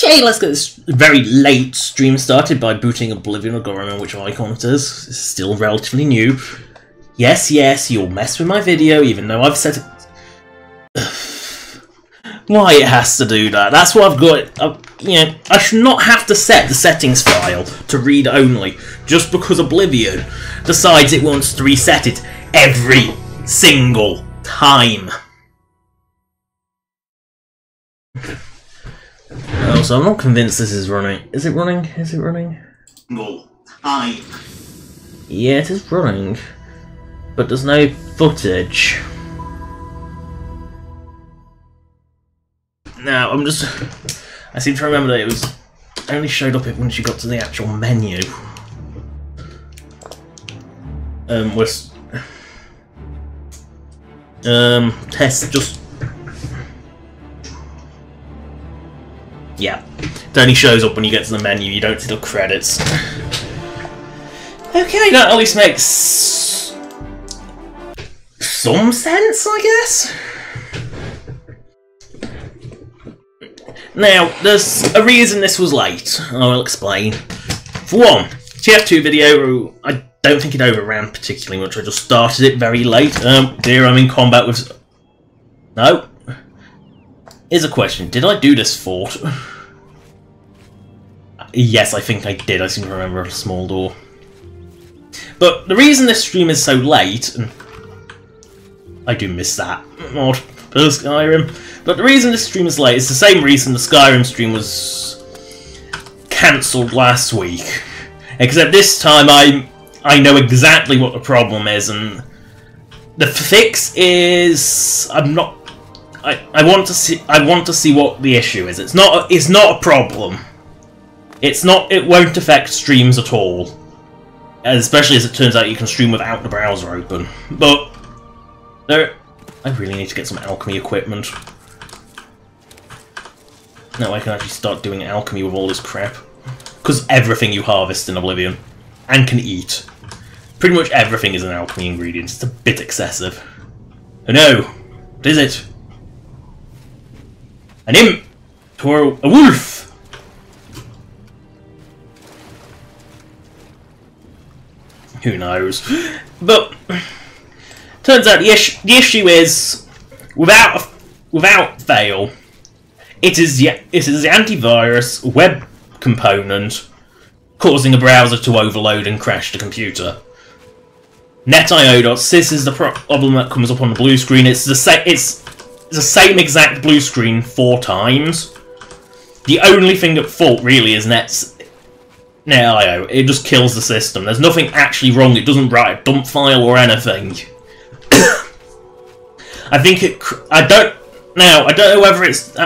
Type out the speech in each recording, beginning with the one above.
Okay, let's get this very late stream started by booting Oblivion, or God, I don't know which icon it is. It's still relatively new. Yes, you'll mess with my video, even though I've set it... Why it has to do that? That's what I've got. You know, I should not have to set the settings file to read only, just because Oblivion decides it wants to reset it every single time. Oh, so I'm not convinced this is running. Is it running? Is it running? No. Hi. Yeah, it is running. But there's no footage. Now, I seem to remember that it only showed up when you got to the actual menu. Test just... Yeah. It only shows up when you get to the menu, you don't see the credits. Okay, that at least makes... some sense, I guess? Now, there's a reason this was late, I will explain. For one, TF2 video, I don't think it overran particularly much, I just started it very late. Dear, I'm in combat with... No. Here's a question, did I do this fort? Yes, I think I did, I seem to remember a small door. But the reason this stream is so late, and I do miss that mod for Skyrim, but the reason this stream is late is the same reason the Skyrim stream was cancelled last week. Except this time I know exactly what the problem is, and the fix is I want to see what the issue is. It's not a problem. It won't affect streams at all. Especially as it turns out you can stream without the browser open. But I really need to get some alchemy equipment. Now I can actually start doing alchemy with all this crap. Because everything you harvest in Oblivion, and can eat, pretty much everything is an alchemy ingredient. It's a bit excessive. Oh no! What is it? An imp! Or a wolf! Who knows? But turns out the issue is, without fail, it is the antivirus web component causing a browser to overload and crash the computer. NetIO.sys is the problem that comes up on the blue screen. It's the same exact blue screen 4 times. The only thing at fault really is NetIO. It just kills the system. There's nothing actually wrong. It doesn't write a dump file or anything. I don't know whether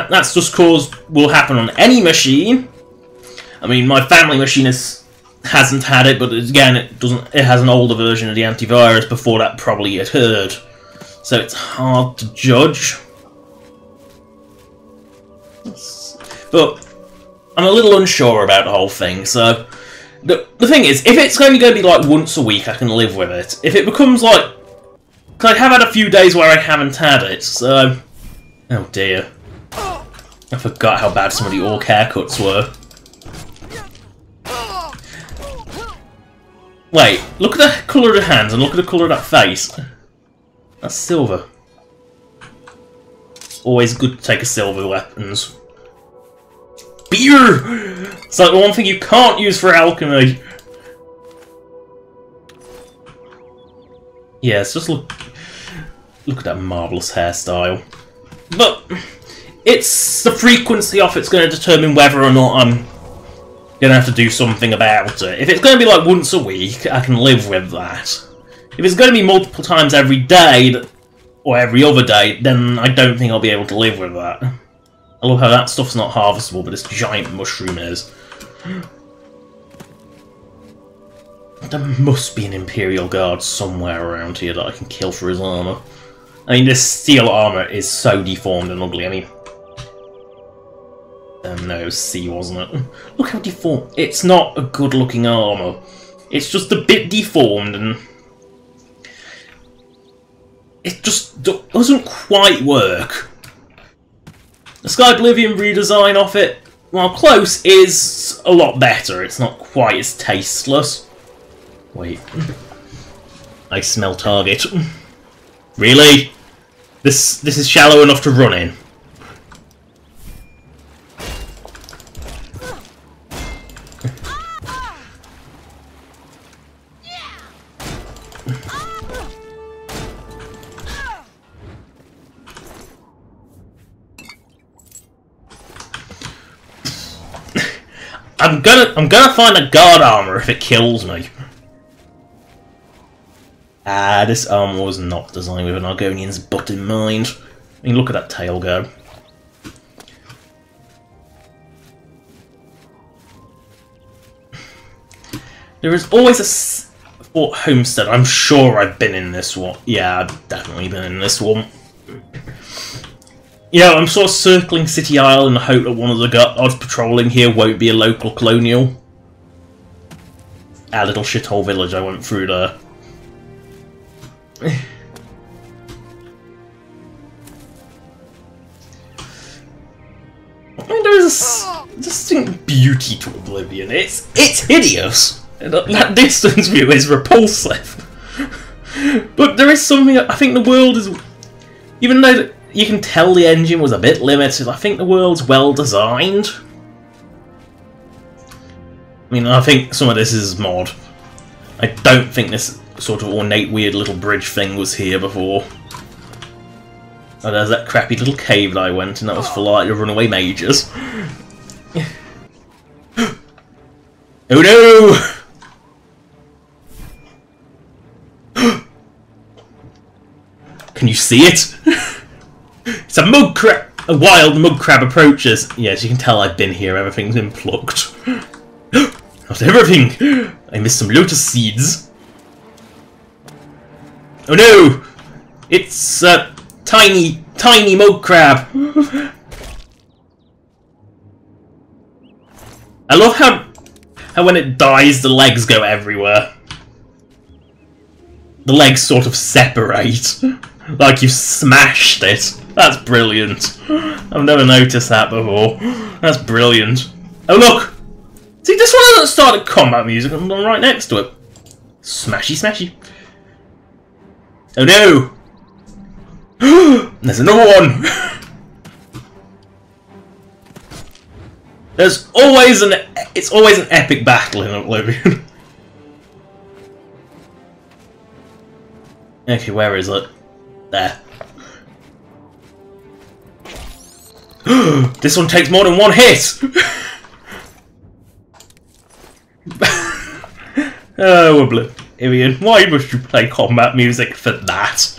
that's just cause will happen on any machine. I mean, my family machine hasn't had it, but again, it has an older version of the antivirus before that probably occurred. So it's hard to judge. But I'm a little unsure about the whole thing, so... The thing is, if it's only going to be like once a week, I can live with it. If it becomes like... Because I have had a few days where I haven't had it, so... Oh dear. I forgot how bad some of the orc haircuts were. Wait, look at the colour of the hands and look at the colour of that face. That's silver. Always good to take a silver weapons. Beer! It's like the one thing you can't use for alchemy. Yes, just look at that marvellous hairstyle. But it's the frequency of it's going to determine whether or not I'm going to have to do something about it. If it's going to be like once a week, I can live with that. If it's going to be multiple times every day, or every other day, then I don't think I'll be able to live with that. I love how that stuff's not harvestable, but this giant mushroom is. There must be an Imperial Guard somewhere around here that I can kill for his armour. I mean, this steel armour is so deformed and ugly. I mean... no, C, wasn't it? Look how deformed... It's not a good-looking armour. It's just a bit deformed and... It just doesn't quite work. The Sky Oblivion redesign of it while close, is a lot better. It's not quite as tasteless. Wait. I smell target. Really? This is shallow enough to run in. I'm gonna find a guard armour if it kills me. Ah, this armour was not designed with an Argonian's butt in mind. I mean, look at that tail go. There is always a Fort Homestead. I'm sure I've been in this one. Yeah, I've definitely been in this one. You know, I'm sort of circling City Isle in the hope that one of the guards patrolling here won't be a local colonial. Our little shithole village I went through there. I mean, there is a distinct beauty to Oblivion. It's hideous. That distance view is repulsive. But there is something. I think the world is, even though you can tell the engine was a bit limited, I think the world's well designed. I mean, I think some of this is mod. I don't think this sort of ornate, weird little bridge thing was here before. Oh, there's that crappy little cave that I went in that was for like the runaway mages. Oh no! Can you see it? It's a mud crab! A wild mud crab approaches. Yes, you can tell I've been here. Everything's been plucked. Not everything! I missed some lotus seeds. Oh no! It's a tiny mud crab. I love how when it dies the legs go everywhere. The legs sort of separate. Like you smashed it. That's brilliant. I've never noticed that before. That's brilliant. Oh look! See, this one hasn't started combat music, I'm right next to it. Smashy smashy. Oh no! There's another one! It's always an epic battle in Oblivion. Okay, where is it? There. This one takes more than one hit! Oh, Oblivion, why must you play combat music for that?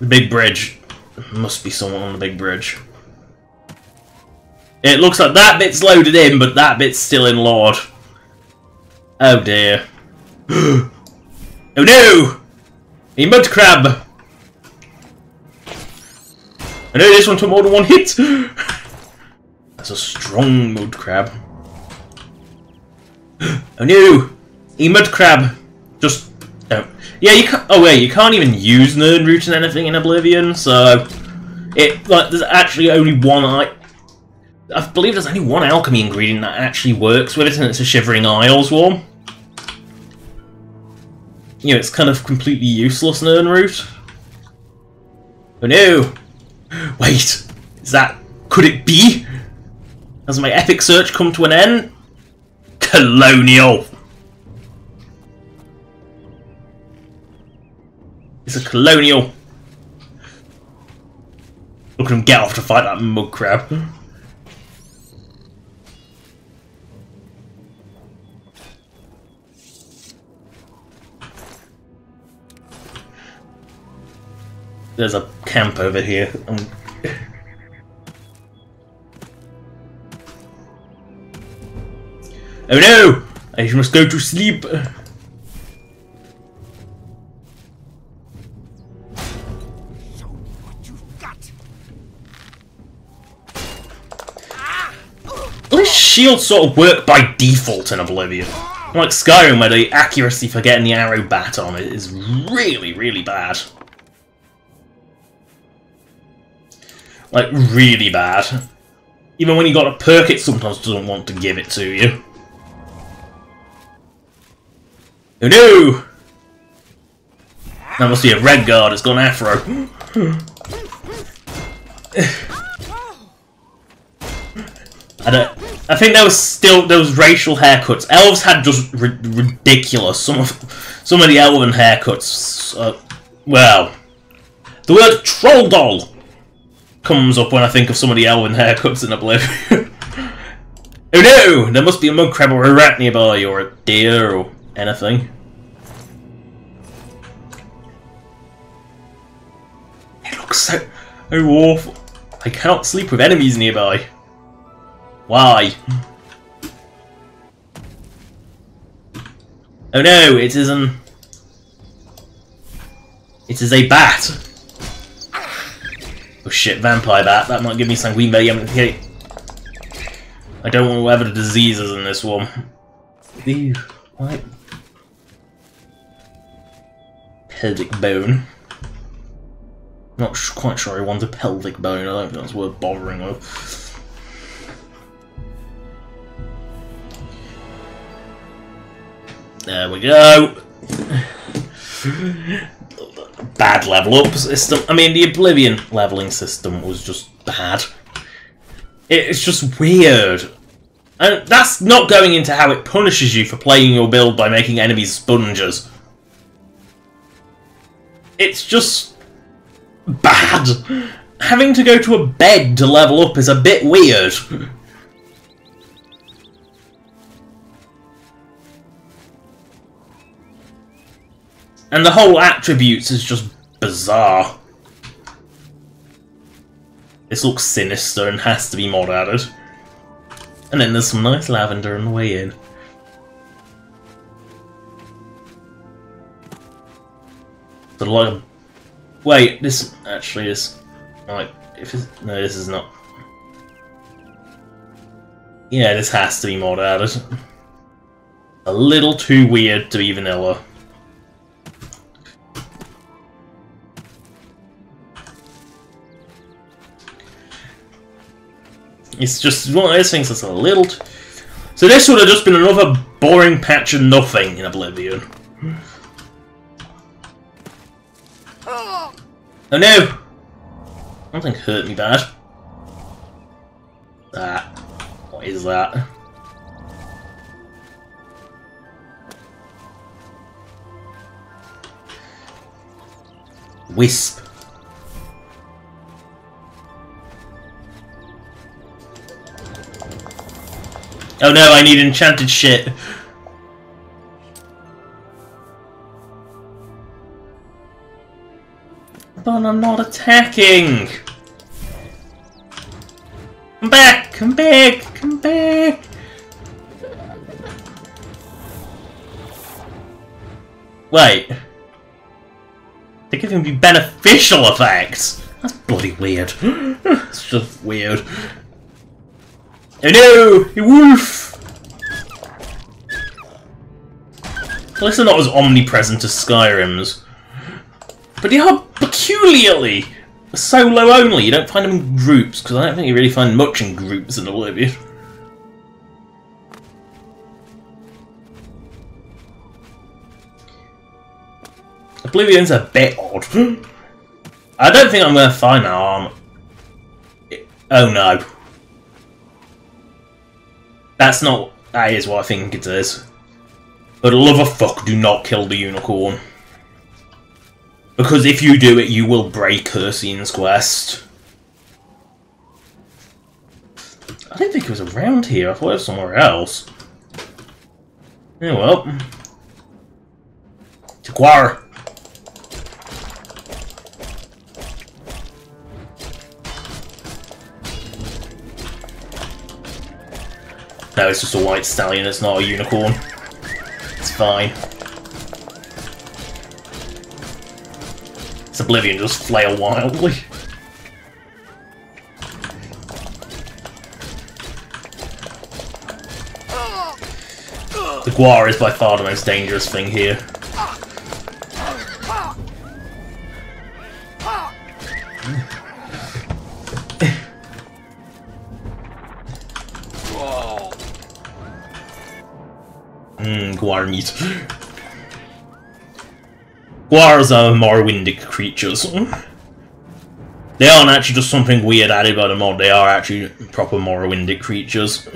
The big bridge. Must be someone on the big bridge. It looks like that bit's loaded in, but that bit's still in Lord. Oh dear. Oh no! A mud crab! I know this one took more than one hit! That's a strong mud crab. Oh no! A mud crab! Just don't. Yeah, you can't. Oh wait, you can't even use nerd root and anything in Oblivion, so there's actually only one. I believe there's only one alchemy ingredient that actually works with it, and it's a Shivering Isles one. You know, it's kind of completely useless nerd root. Oh no! Wait, could it be? Has my epic search come to an end? Colonial! It's a colonial. Look at him get off to fight that mud crab. There's a camp over here. Oh no! I must go to sleep. These shields sort of work by default in Oblivion. Like Skyrim, where the accuracy for getting the arrow bat on it is really, really bad. Like, really bad. Even when you got a perk, it sometimes doesn't want to give it to you. Oh no! That must be a red guard, it's gone afro. I think there was still those racial haircuts. Elves had just ridiculous. Some of the elven haircuts. Well, the word troll doll comes up when I think of some of the elven haircuts in Oblivion. Oh no! There must be a mud crab or a rat nearby, or a deer, or anything. It looks so awful. I cannot sleep with enemies nearby. Why? Oh no, it isn't. It is a bat. Oh shit, vampire bat. That might give me sanguine venom. I don't want whatever the disease is in this one. Ew, what? Pelvic bone. Not quite sure I want a pelvic bone. I don't think that's worth bothering with. There we go. Bad level up system. I mean, the Oblivion leveling system was just bad. It's just weird. And that's not going into how it punishes you for playing your build by making enemies sponges. It's just bad. Having to go to a bed to level up is a bit weird. And the whole attributes is just bizarre. This looks sinister and has to be mod added. And then there's some nice lavender on the way in. But like, wait, this actually is like, if it's, no, this is not. Yeah, this has to be mod added. A little too weird to be vanilla. It's just one of those things that's a little... So this would have just been another boring patch of nothing in Oblivion. Oh no! Something hurt me bad. That. What is that? Wisp. Oh no, I need enchanted shit. But I'm not attacking! Come back! Come back! Come back! Wait. They're giving me beneficial effects! That's bloody weird. It's just weird. Oh no! A wolf! At least they're not as omnipresent as Skyrim's. But they are peculiarly solo only. You don't find them in groups, because I don't think you really find much in groups in Oblivion. Oblivion's a bit odd. I don't think I'm going to find that armour. Oh no. That's not... That is what I think it is. But love of fuck, do not kill the unicorn. Because if you do it, you will break Ursine's quest. I didn't think it was around here. I thought it was somewhere else. Oh well. Jaguar. No, it's just a white stallion, it's not a unicorn. It's fine. It's Oblivion, just flail wildly. The Guar is by far the most dangerous thing here. Guar meat. Guars are Morrowindic creatures. They aren't actually just something weird added by the mod, they are actually proper Morrowindic creatures.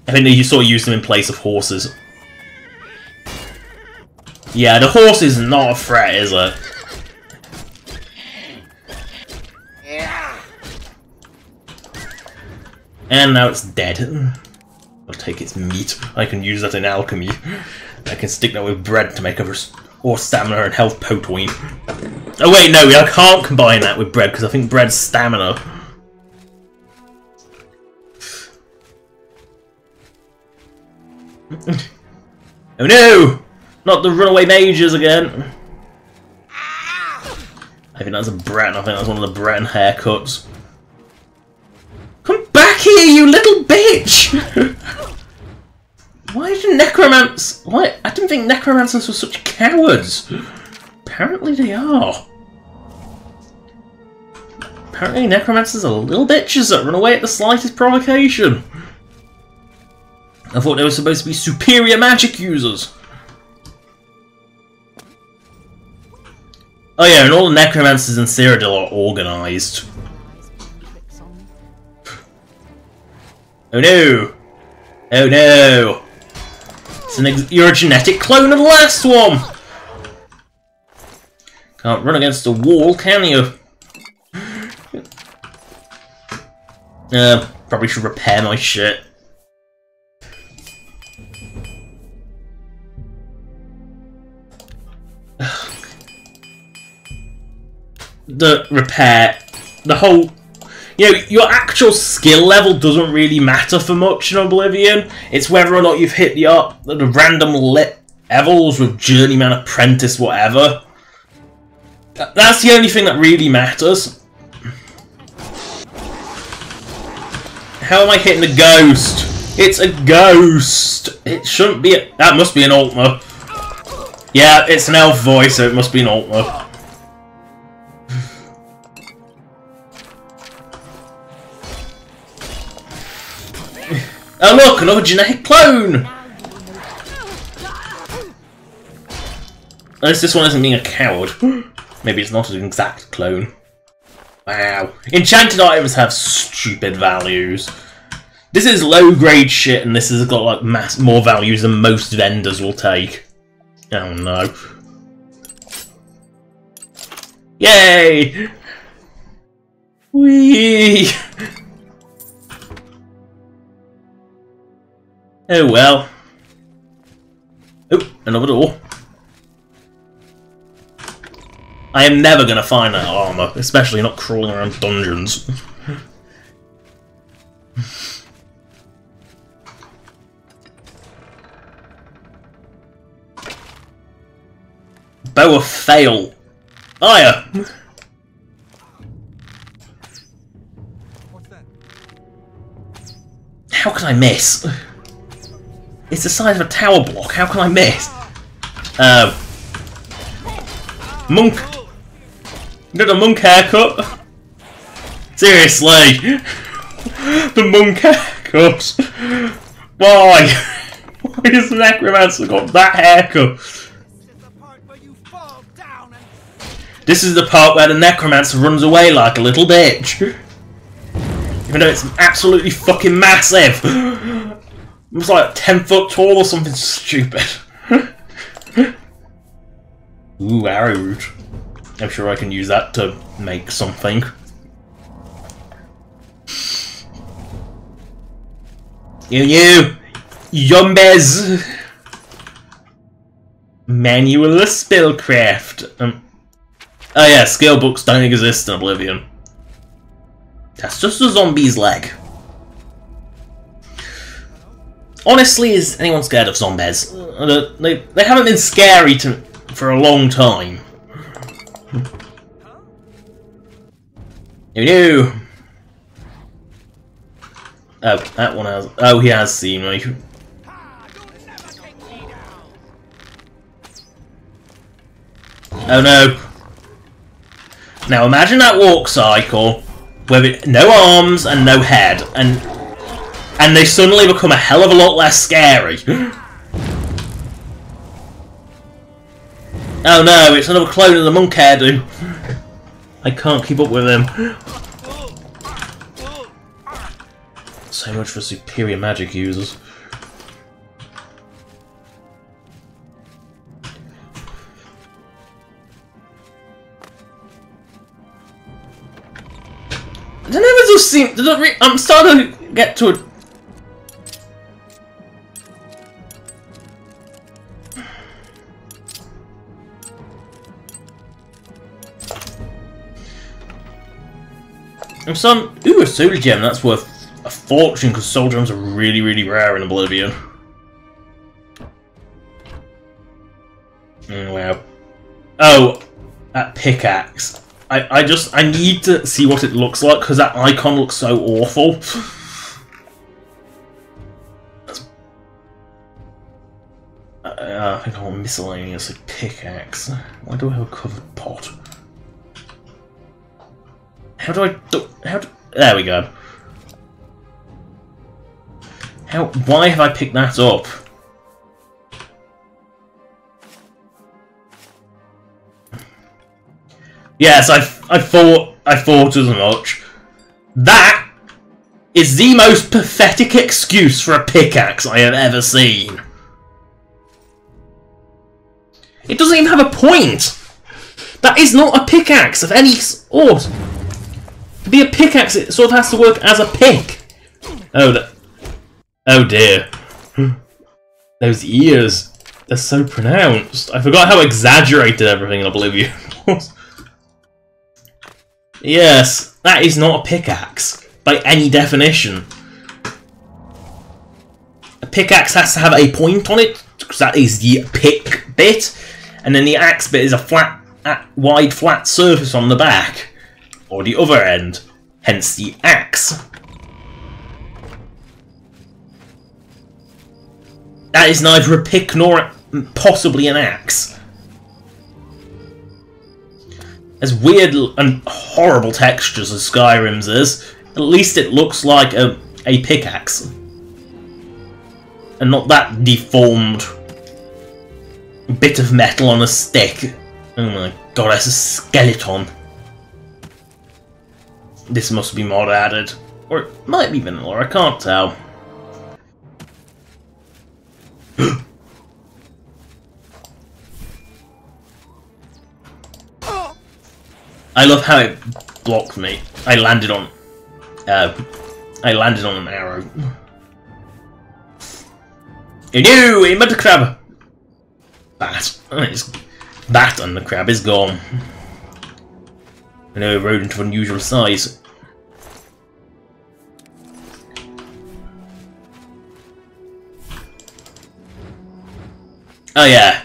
I think they sort of use them in place of horses. Yeah, the horse is not a threat, is it? And now it's dead. I'll take its meat. I can use that in alchemy. I can stick that with bread to make or stamina and health potoin. Oh wait, no, I can't combine that with bread because I think bread's stamina. Oh no! Not the runaway mages again! I think that's a Breton. I think that's one of the Breton haircuts. Come back here, you little bitch! Why did necromance... Why? I didn't think necromancers were such cowards. Apparently they are. Apparently necromancers are little bitches that run away at the slightest provocation. I thought they were supposed to be superior magic users. Oh yeah, and all the necromancers in Cyrodiil are organised. Oh no! Oh no! You're a genetic clone of the last one! Can't run against a wall, can you? Probably should repair my shit. The whole... You know, your actual skill level doesn't really matter for much in Oblivion. It's whether or not you've hit the random levels with Journeyman, Apprentice, whatever. That's the only thing that really matters. How am I hitting the ghost? It's a ghost! It shouldn't be a... That must be an Altmer. Yeah, it's an elf voice, so it must be an Altmer. Oh look, another genetic clone! Unless this one isn't being a coward. Maybe it's not an exact clone. Wow. Enchanted items have stupid values. This is low-grade shit, and this has got like more values than most vendors will take. Oh no. Yay! Whee! Oh well. Oh, another door. I am never going to find that armour, especially not crawling around dungeons. Bow of Fail. Fire! How can I miss? It's the size of a tower block, how can I miss? Monk! You got a monk haircut? Seriously! The monk haircut! Why? Why has the necromancer got that haircut? This is the part where the necromancer runs away like a little bitch. Even though it's absolutely fucking massive. It's like 10 foot tall or something stupid. Ooh, arrow root. I'm sure I can use that to make something. You! Yumbez! Manual of Spellcraft. Oh yeah, skill books don't exist in Oblivion. That's just a zombie's leg. Honestly, is anyone scared of zombies? They haven't been scary for a long time. Oh no! Oh, that one has... Oh, he has seen me. Oh no! Now imagine that walk cycle with no arms and no head, and they suddenly become a hell of a lot less scary. Oh no, it's another clone of the monk hairdo. I can't keep up with him. So much for superior magic users. They never just seem. I'm starting to get to a. I'm starting. Ooh, a soul gem. That's worth a fortune because soul gems are really, really rare in Oblivion. Wow. Oh, that pickaxe. I need to see what it looks like because that icon looks so awful. I think I want miscellaneous pickaxe. Why do I have a covered pot? How do I do? There we go. Why have I picked that up? Yes, I thought as much. That is the most pathetic excuse for a pickaxe I have ever seen. It doesn't even have a point. That is not a pickaxe of any sort. To be a pickaxe, it sort of has to work as a pick. Oh dear. Those ears, they're so pronounced. I forgot how exaggerated everything in Oblivion was. Yes, that is not a pickaxe, by any definition. A pickaxe has to have a point on it, because that is the pick bit, and then the axe bit is a wide flat surface on the back, or the other end, hence the axe. That is neither a pick nor possibly an axe. As weird and horrible textures as Skyrim's is, at least it looks like a pickaxe. And not that deformed bit of metal on a stick. Oh my god, that's a skeleton. This must be mod added. Or it might be vanilla, I can't tell. I love how it blocked me. I landed on an arrow. No, a mud crab. Bat. Bat and the crab is gone. I know, a rodent of unusual size. Oh yeah,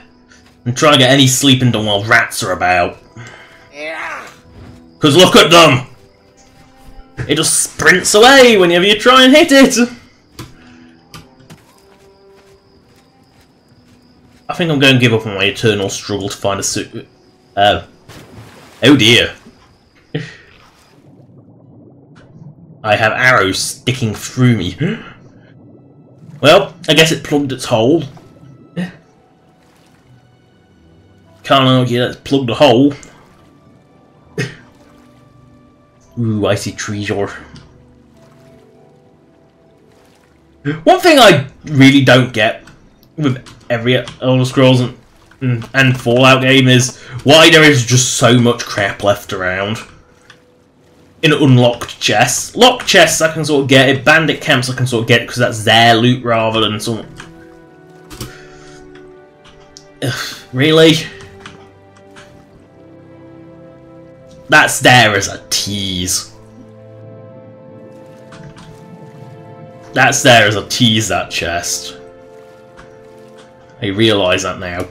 I'm trying to get any sleep into while rats are about. Because look at them! It just sprints away whenever you try and hit it! I think I'm going to give up on my eternal struggle to find a suit. Oh dear. I have arrows sticking through me. Well, I guess it plugged its hole. Can't argue that it's plugged a hole. Ooh, I see treasure. One thing I really don't get with every Elder Scrolls and Fallout game is why there is just so much crap left around. In unlocked chests. Locked chests I can sort of get it, bandit camps I can sort of get because that's their loot rather than some... Ugh, really? That's there as a tease. That's there as a tease, that chest. I realise that now.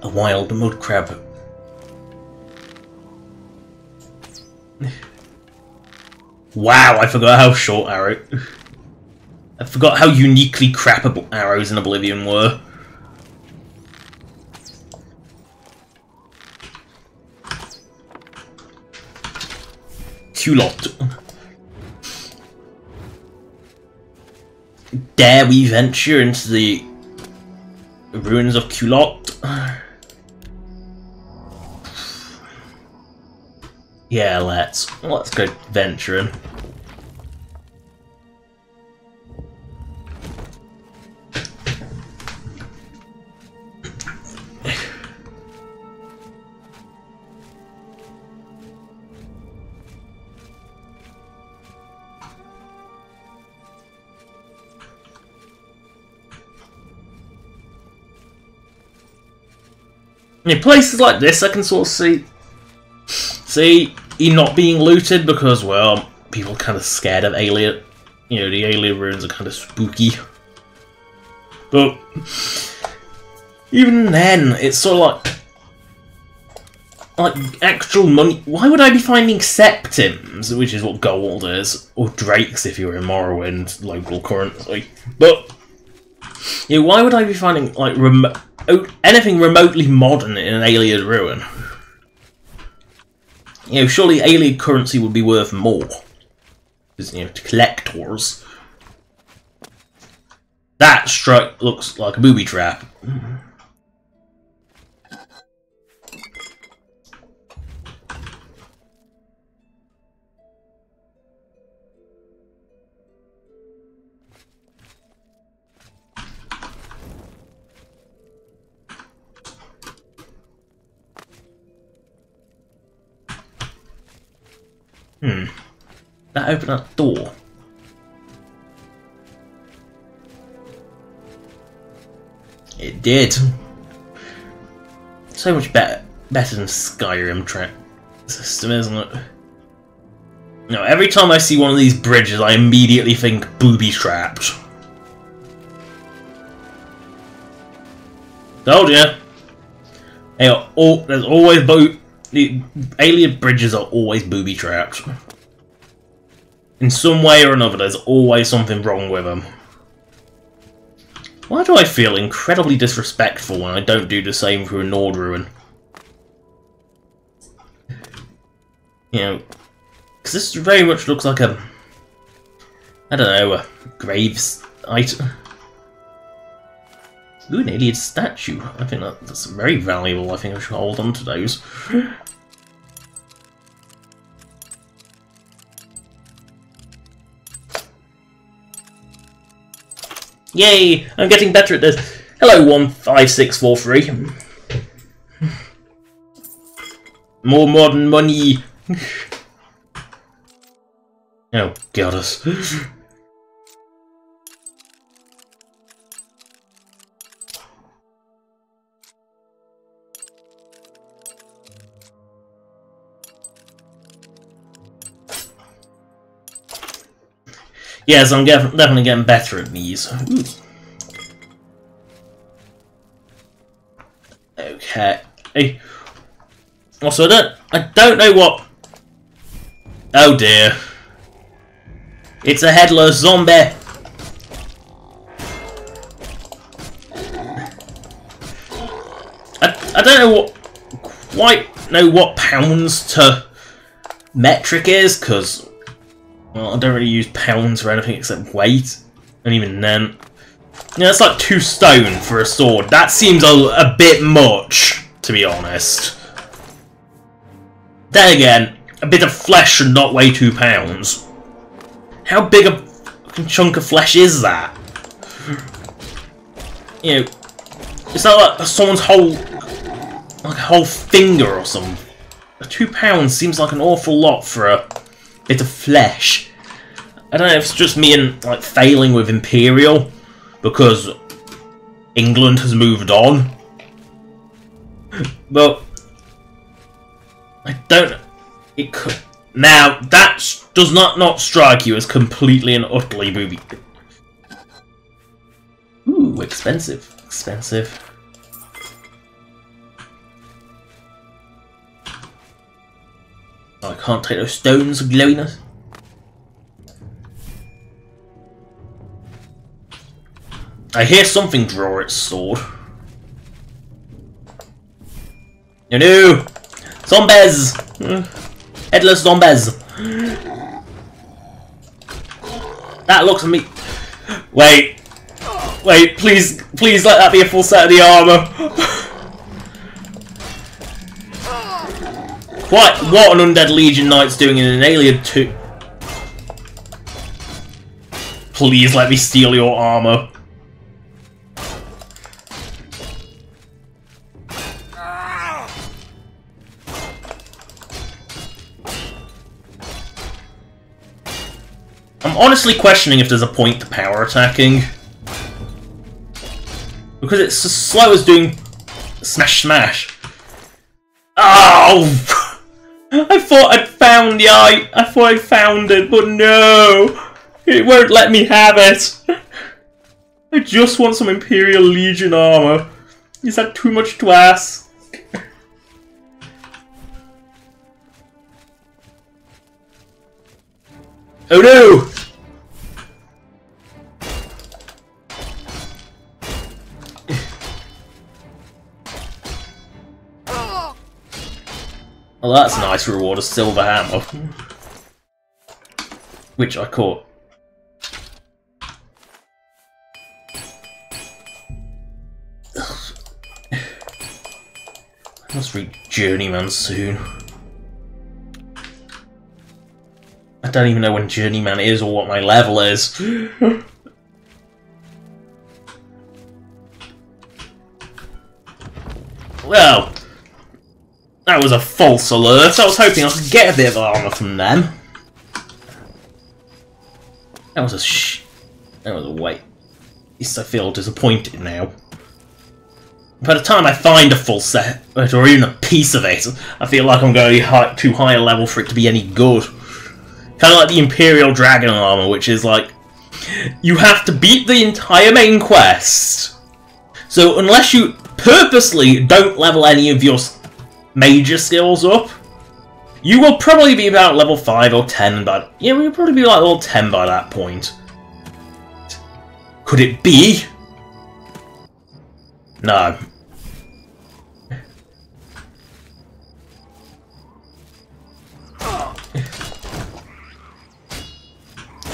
A wild mud crab. Wow, I forgot how short arrow... I forgot how uniquely crappable arrows in Oblivion were. Culot. dare we venture into the ruins of Culotte? Yeah, let's go venturing. In places like this, I can sort of see you not being looted because, well, people are kind of scared of alien. You know, the alien ruins are kind of spooky. But even then, it's sort of like actual money. Why would I be finding septims, which is what gold is, or drakes if you're in Morrowind local currency? But yeah, why would I be finding like anything remotely modern in an alien ruin? You know, surely alien currency would be worth more, because, you know, to collectors. That strike looks like a booby trap. That opened that door. It did. So much better than Skyrim track system, isn't it? No, every time I see one of these bridges, I immediately think booby trapped. Told ya. There's always the alien bridges are always booby trapped. In some way or another, there's always something wrong with them. Why do I feel incredibly disrespectful when I don't do the same for a Nord ruin? You know, because this very much looks like a, I don't know, a graves item. Ooh, an alien statue. I think that's very valuable. I think I should hold on to those. Yay! I'm getting better at this. Hello, 15643. More modern money. Oh, goddess. Yes, I'm definitely getting better at these. Ooh. Okay. Also, I don't know what. Oh dear! It's a headless zombie. I don't quite know what pounds to metric is, because, well, I don't really use pounds for anything except weight, and even then, yeah, it's like 2 stone for a sword. That seems a bit much, to be honest. Then again, a bit of flesh should not weigh 2 pounds. How big a fucking chunk of flesh is that? You know, it's not like someone's whole finger or something. 2 pounds seems like an awful lot for a bit of flesh. I don't know if it's just me and like failing with Imperial because England has moved on, but I don't. It could now that does not strike you as completely and utterly booby. Ooh, expensive. Oh, I can't take those stones of glowiness. I hear something draw its sword. No! Zombies! Headless zombies! That looks at me. Wait. Wait, please let that be a full set of the armour. What an Undead Legion Knight's doing in an Alien 2. Please let me steal your armour. I'm honestly questioning if there's a point to power attacking. Because it's as slow as doing smash smash. Oh! I thought I'd found the I thought I'd found it, but no! It won't let me have it! I just want some Imperial Legion armour. Is that too much to ask? Oh no! Well, that's a nice reward, a silver hammer. Which I caught. I must reach Journeyman soon. I don't even know when Journeyman is or what my level is. Well, that was a false alert. I was hoping I could get a bit of armour from them. That was a way. At least I feel disappointed now. By the time I find a full set, or even a piece of it, I feel like I'm going too high a level for it to be any good. Kind of like the Imperial Dragon armor, which is like, you have to beat the entire main quest. So unless you purposely don't level any of your major skills up, you will probably be about level 5 or 10, but yeah, we'll probably be like level 10 by that point. Could it be? No.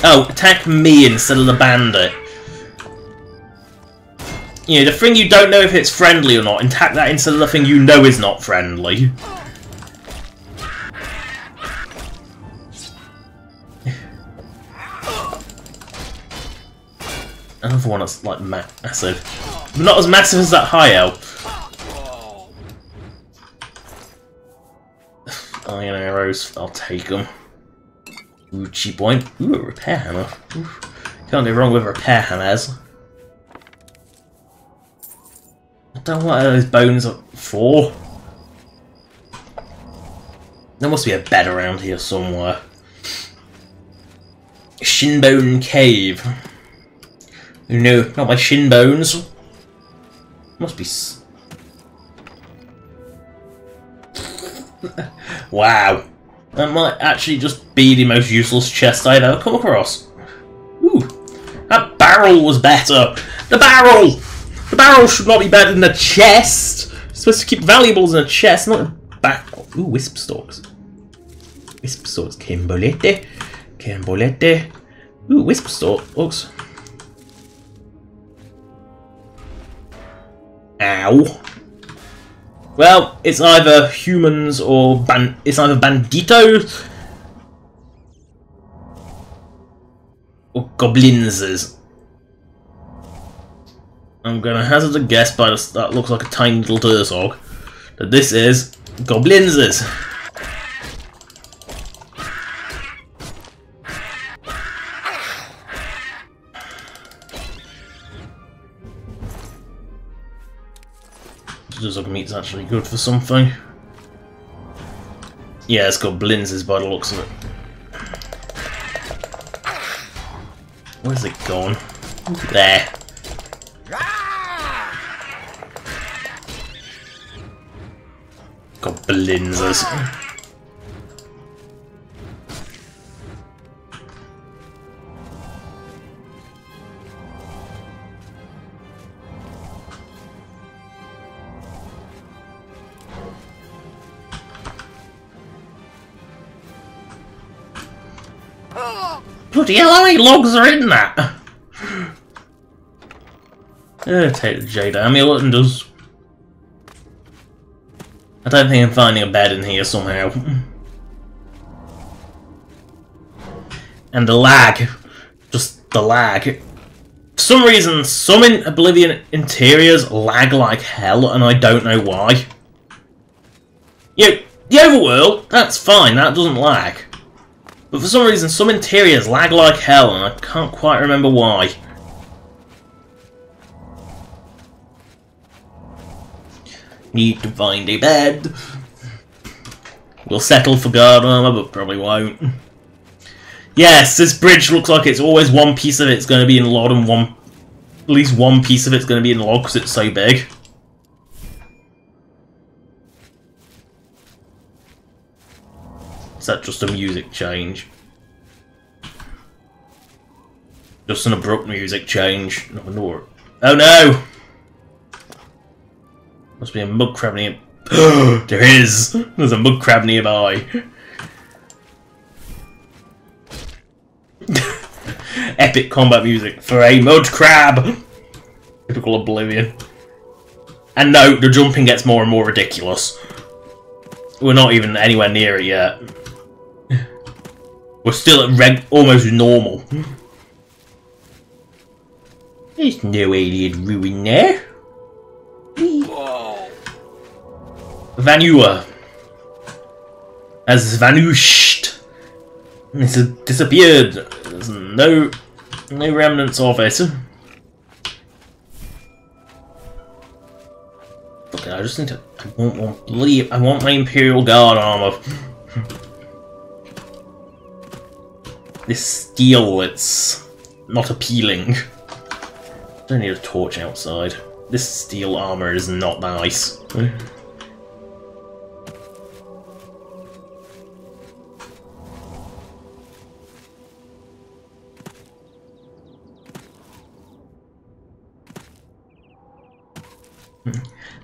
Oh, attack me instead of the bandit. You know, the thing you don't know if it's friendly or not, attack that instead of the thing you know is not friendly. Another one that's like massive. But not as massive as that high elf. Iron arrows, I'll take them. Ooh, cheap point. Ooh, a repair hammer. Ooh. Can't go wrong with repair hammers. I don't know what those bones are for. There must be a bed around here somewhere. Shinbone Cave. No, not my shin bones. Must be. Wow. That might actually just be the most useless chest I've ever come across. Ooh. That barrel was better. The barrel! The barrel should not be better than the chest. You're supposed to keep valuables in a chest, not a barrel. Ooh, wisp stalks. Wisp stalks. Kimbolete. Kimbolete. Ooh, wisp stalks. Ow. Well, it's either humans or it's either banditos or goblins. I'm gonna hazard a guess by that looks like a tiny little Dursog that this is goblins. Dursog meat's actually good for something. Yeah, it's got blinzes by the looks of it. Where's it gone? There. Got blinzes. Bloody hell, how many logs are in that? Take the Jade Amulet and does. I don't think I'm finding a bed in here somehow. And the lag. Just the lag. For some reason, some Oblivion interiors lag like hell, and I don't know why. Yeah, the overworld, that's fine, that doesn't lag. But for some reason, some interiors lag like hell, and I can't quite remember why. Need to find a bed. We'll settle for guard armour, but probably won't. Yes, this bridge looks like it's always one piece of it's going to be in log and at least one piece of it's going to be in log because it's so big. Is that just a music change? Just an abrupt music change. No. Oh no! Must be a mud crab near. There is! There's a mud crab nearby. Epic combat music for a mud crab! Typical Oblivion. And no, the jumping gets more and more ridiculous. We're not even anywhere near it yet. We're still at almost normal. There's no alien ruin there. Vanua has vanished. It's disappeared. There's no remnants of it. Okay, I just need to. I want my Imperial Guard armour. This steel, it's not appealing. I don't need a torch outside. This steel armour is not nice.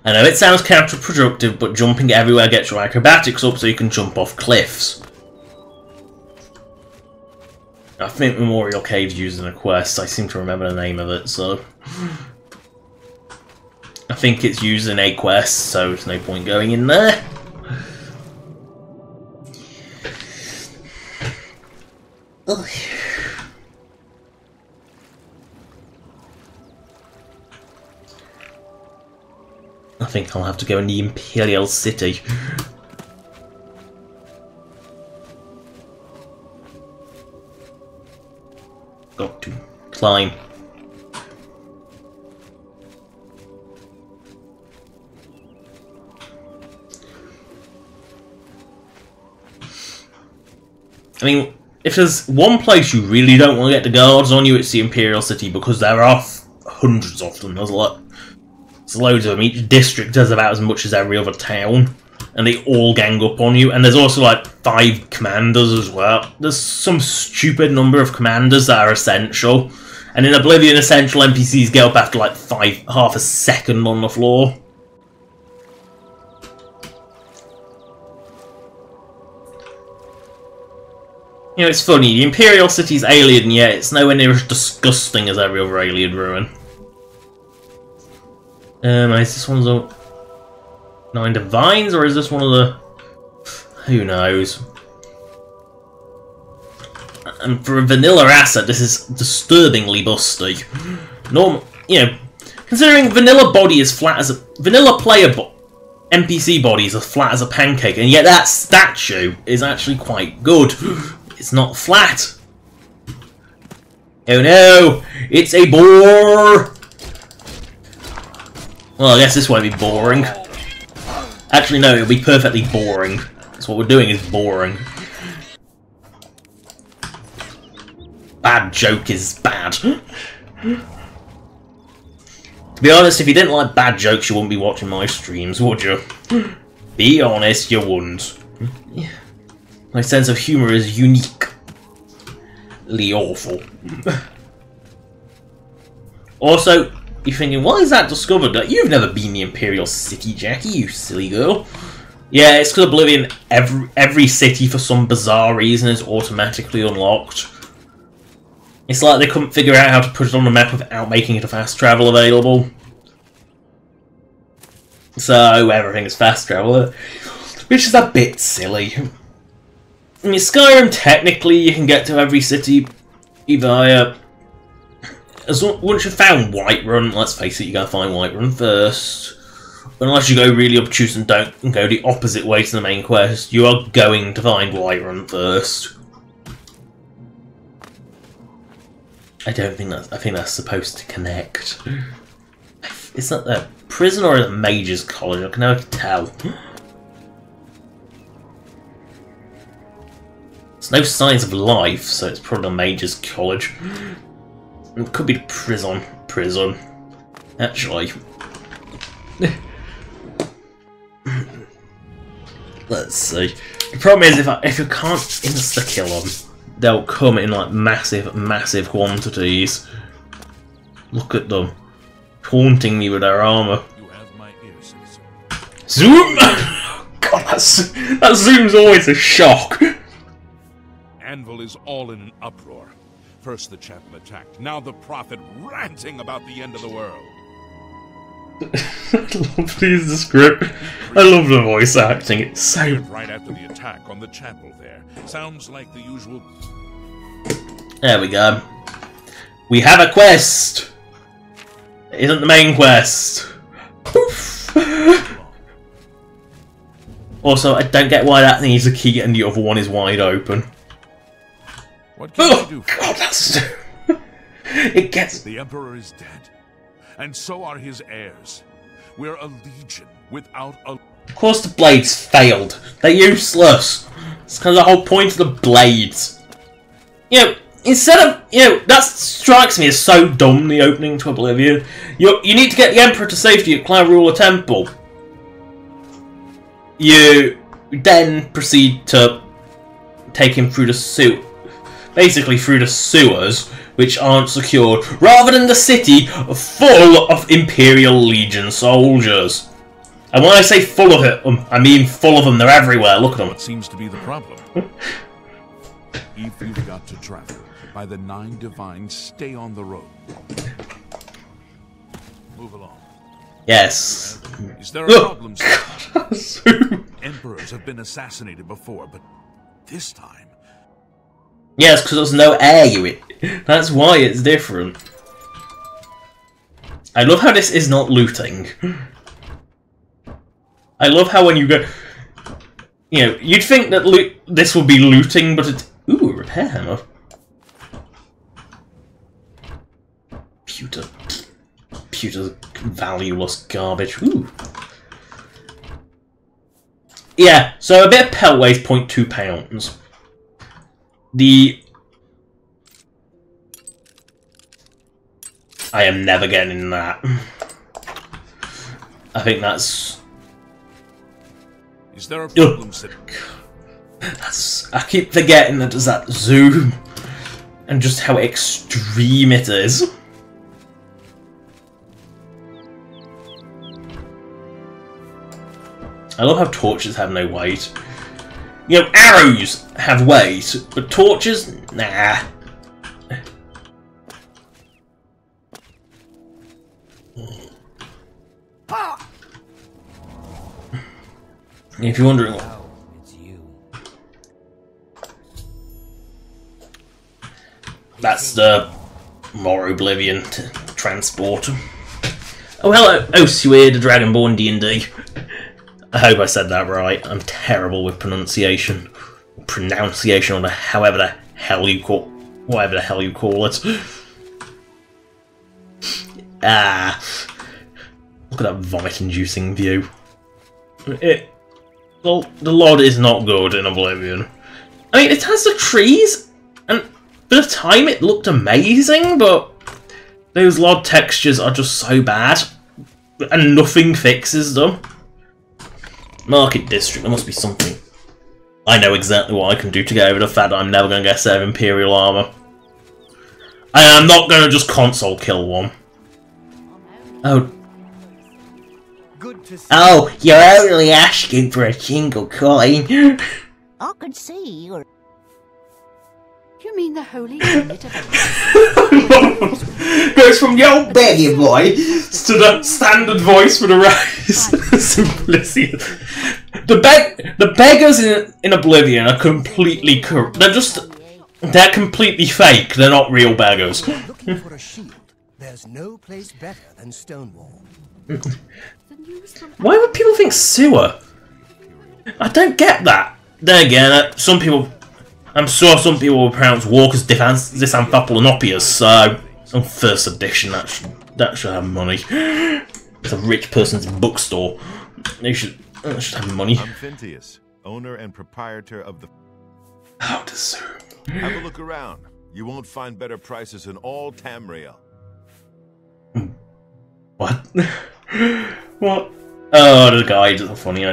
I know it sounds counterproductive, but jumping everywhere gets your acrobatics up so you can jump off cliffs. I think Memorial Cave's using a quest. I seem to remember the name of it, so... I think it's using a quest, so there's no point going in there. Ugh. I think I'll have to go in the Imperial City. Got to climb. I mean, if there's one place you really don't want to get the guards on you, it's the Imperial City, because there are hundreds of them. There's loads of them. Each district does about as much as every other town, and they all gang up on you. And there's also like 5 commanders as well. There's some stupid number of commanders that are essential, and in Oblivion, essential NPCs get up after like half a second on the floor. You know, it's funny, the Imperial City's alien, yet it's nowhere near as disgusting as every other alien ruin. Is this one of the 9 Divines, or is this one of the... Who knows? And for a vanilla asset, this is disturbingly busty. You know, considering vanilla body is flat as a... Vanilla player NPC body is as flat as a pancake, and yet that statue is actually quite good. It's not flat. Oh no! It's a boar! Well, I guess this won't be boring. Actually, no, it'll be perfectly boring. That's what we're doing, is boring. Bad joke is bad. To be honest, if you didn't like bad jokes, you wouldn't be watching my streams, would you? Be honest, you wouldn't. My sense of humour is uniquely awful. Also, you're thinking, why is that discovered? You've never been in the Imperial City, Jackie, you silly girl. Yeah, it's because Oblivion, every city for some bizarre reason is automatically unlocked. It's like they couldn't figure out how to put it on the map without making it a fast travel available. So everything is fast travel, which is a bit silly. In Skyrim, technically, you can get to every city via... Once you've found Whiterun, let's face it, you gotta find Whiterun first. Unless you go really obtuse and don't go the opposite way to the main quest, you are going to find Whiterun first. I think that's supposed to connect. Is that a prison or a mage's college? I can never tell. There's no signs of life, so it's probably a mage's college. It could be the prison. Actually. Let's see. The problem is if you can't insta-kill them, they'll come in like massive quantities. Look at them. Taunting me with their armour. You have my ears, Zoom! God, that zoom's always a shock. Anvil is all in an uproar. First the chapel attacked, now the prophet ranting about the end of the world. I love the script. I love the voice acting. It's so... Right after the attack on the chapel there. Sounds like the usual... There we go. We have a quest! It isn't the main quest. Also, I don't get why that needs a key and the other one is wide open. What can you do? God, that's... It gets... The Emperor is dead. And so are his heirs. We're a legion without a... Of course the blades failed. They're useless. It's kind of the whole point of the blades. You know, instead of... You know, that strikes me as so dumb, the opening to Oblivion. You need to get the Emperor to safety at Cloud Ruler Temple. You then proceed to take him through the sewer. Basically through the sewers, which aren't secured, rather than the city full of Imperial Legion soldiers. And when I say full of it, I mean full of them, they're everywhere, look at them. What seems to be the problem? If you've got to travel, by the 9 divines, stay on the road. Move along. Yes. Is there a problem, sir? Emperors have been assassinated before, but this time... Yes, because there's no air. That's why it's different. I love how this is not looting. I love how when you go... You know, you'd think that this would be looting, but it's... Ooh, a repair hammer. Pewter's valueless garbage. Ooh. Yeah, so a bit of pelt weighs 0.2 pounds. I am never getting that. I think that's... Is there a problem, sir? I keep forgetting that there's that zoom. And just how extreme it is. I love how torches have no weight. You know, arrows have weight, but torches, nah. If you're wondering, it's you. That's the more Oblivion transport. Oh, hello, Osue, the Dragonborn D&D. I hope I said that right. I'm terrible with pronunciation, or however the hell you call, whatever the hell you call it. Look at that vomit-inducing view. Well, the LOD is not good in Oblivion. I mean, it has the trees, and for the time it looked amazing, but those LOD textures are just so bad, and nothing fixes them. Market District, there must be something. I know exactly what I can do to get over the fact that I'm never going to get a set of Imperial armour. And I'm not going to just console kill one. Oh, you're only asking for a single coin. I can see you're... You mean the holy unit of Goes from the old begging voice to the standard voice for the race. Simplicity. The beggars in Oblivion are completely corrupt. They're completely fake. They're not real beggars. Looking for a shield. There's no place better than Stonewall. Why would people think sewer? I don't get that. Then again, some people... I'm sure some people will pronounce Walker's Disanthropolanopias, so... On first edition, that should have money. It's a rich person's bookstore. They should have money. I'm Phintius, owner and proprietor of the... How to sue? Have a look around. You won't find better prices in all Tamriel. What? What? Oh, the guides are funny.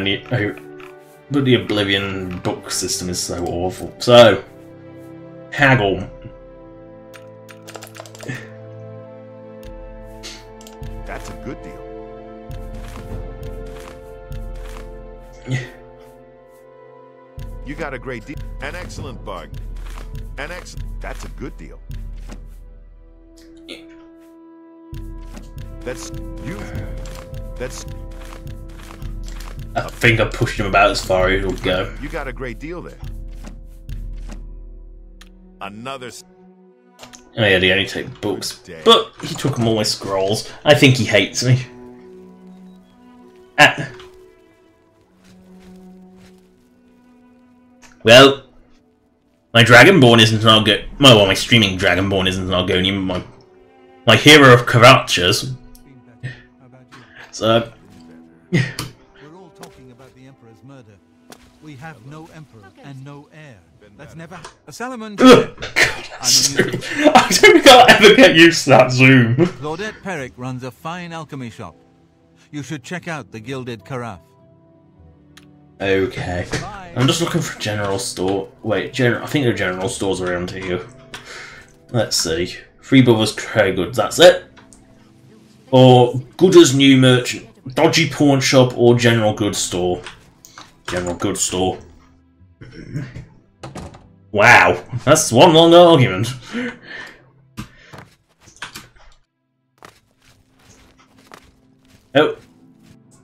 But the Oblivion book system is so awful. So, haggle. That's a good deal. You got a great deal. An excellent bargain. That's a good deal. I think I pushed him about as far as he would go. You got a great deal there. Another... Oh yeah, they only take books. But he took them all my scrolls. I think he hates me. Well, my Dragonborn isn't an Argonian. Well, my streaming Dragonborn isn't an Argonian. My hero of Karatchas. So... We're all talking about the Emperor's murder. We have no Emperor and no heir. That's never... A Salomon... I don't think I'll ever get used to that zoom. Claudette Perrick runs a fine alchemy shop. You should check out the Gilded Carafe. Okay. I'm just looking for a general store. Wait, I think there are general stores around here. Let's see. Three Brothers Trade Goods, that's it. Or Gooder's New Merchant. Dodgy Pawn Shop or General Goods Store. General Goods Store. Wow, that's one long argument. Oh.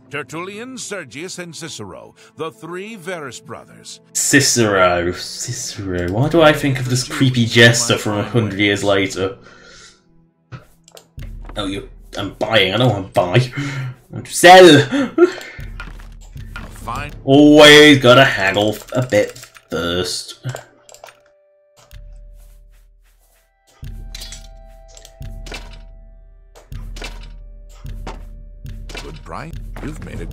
Tertullian, Sergius, and Cicero, the three Verus brothers. Cicero. Why do I think of this creepy jester from 100 years later? Oh, I'm buying. I don't want to buy. I want to sell. Fine. Always gotta haggle a bit first. Good price. You've made it.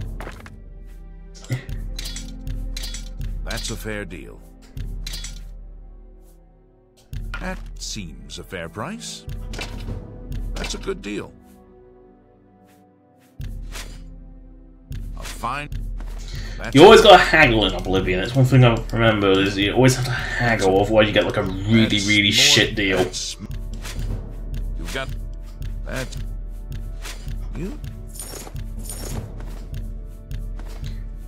That's a fair deal. That seems a fair price. That's a good deal. A fine... You always gotta haggle in Oblivion. It's one thing I remember is you always have to haggle, otherwise you get like a really shit deal. You got that. You.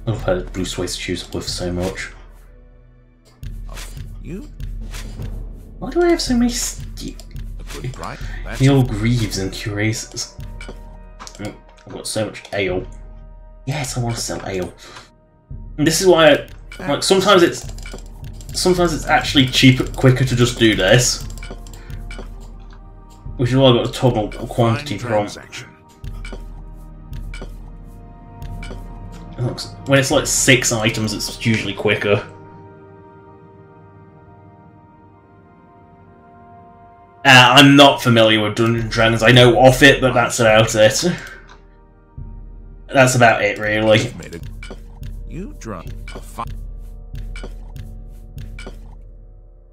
I've had Bruce Wayne to choose with so much. You. Why do I have so many the old Greaves and Cuirasses? I've got so much ale. Yes, I want to sell ale. And this is why, like, sometimes it's actually quicker to just do this, which is why I got a total quantity from. When it's like 6 items, it's usually quicker. I'm not familiar with Dungeons & Dragons. I know of it, but that's about it. That's about it, really. You drunk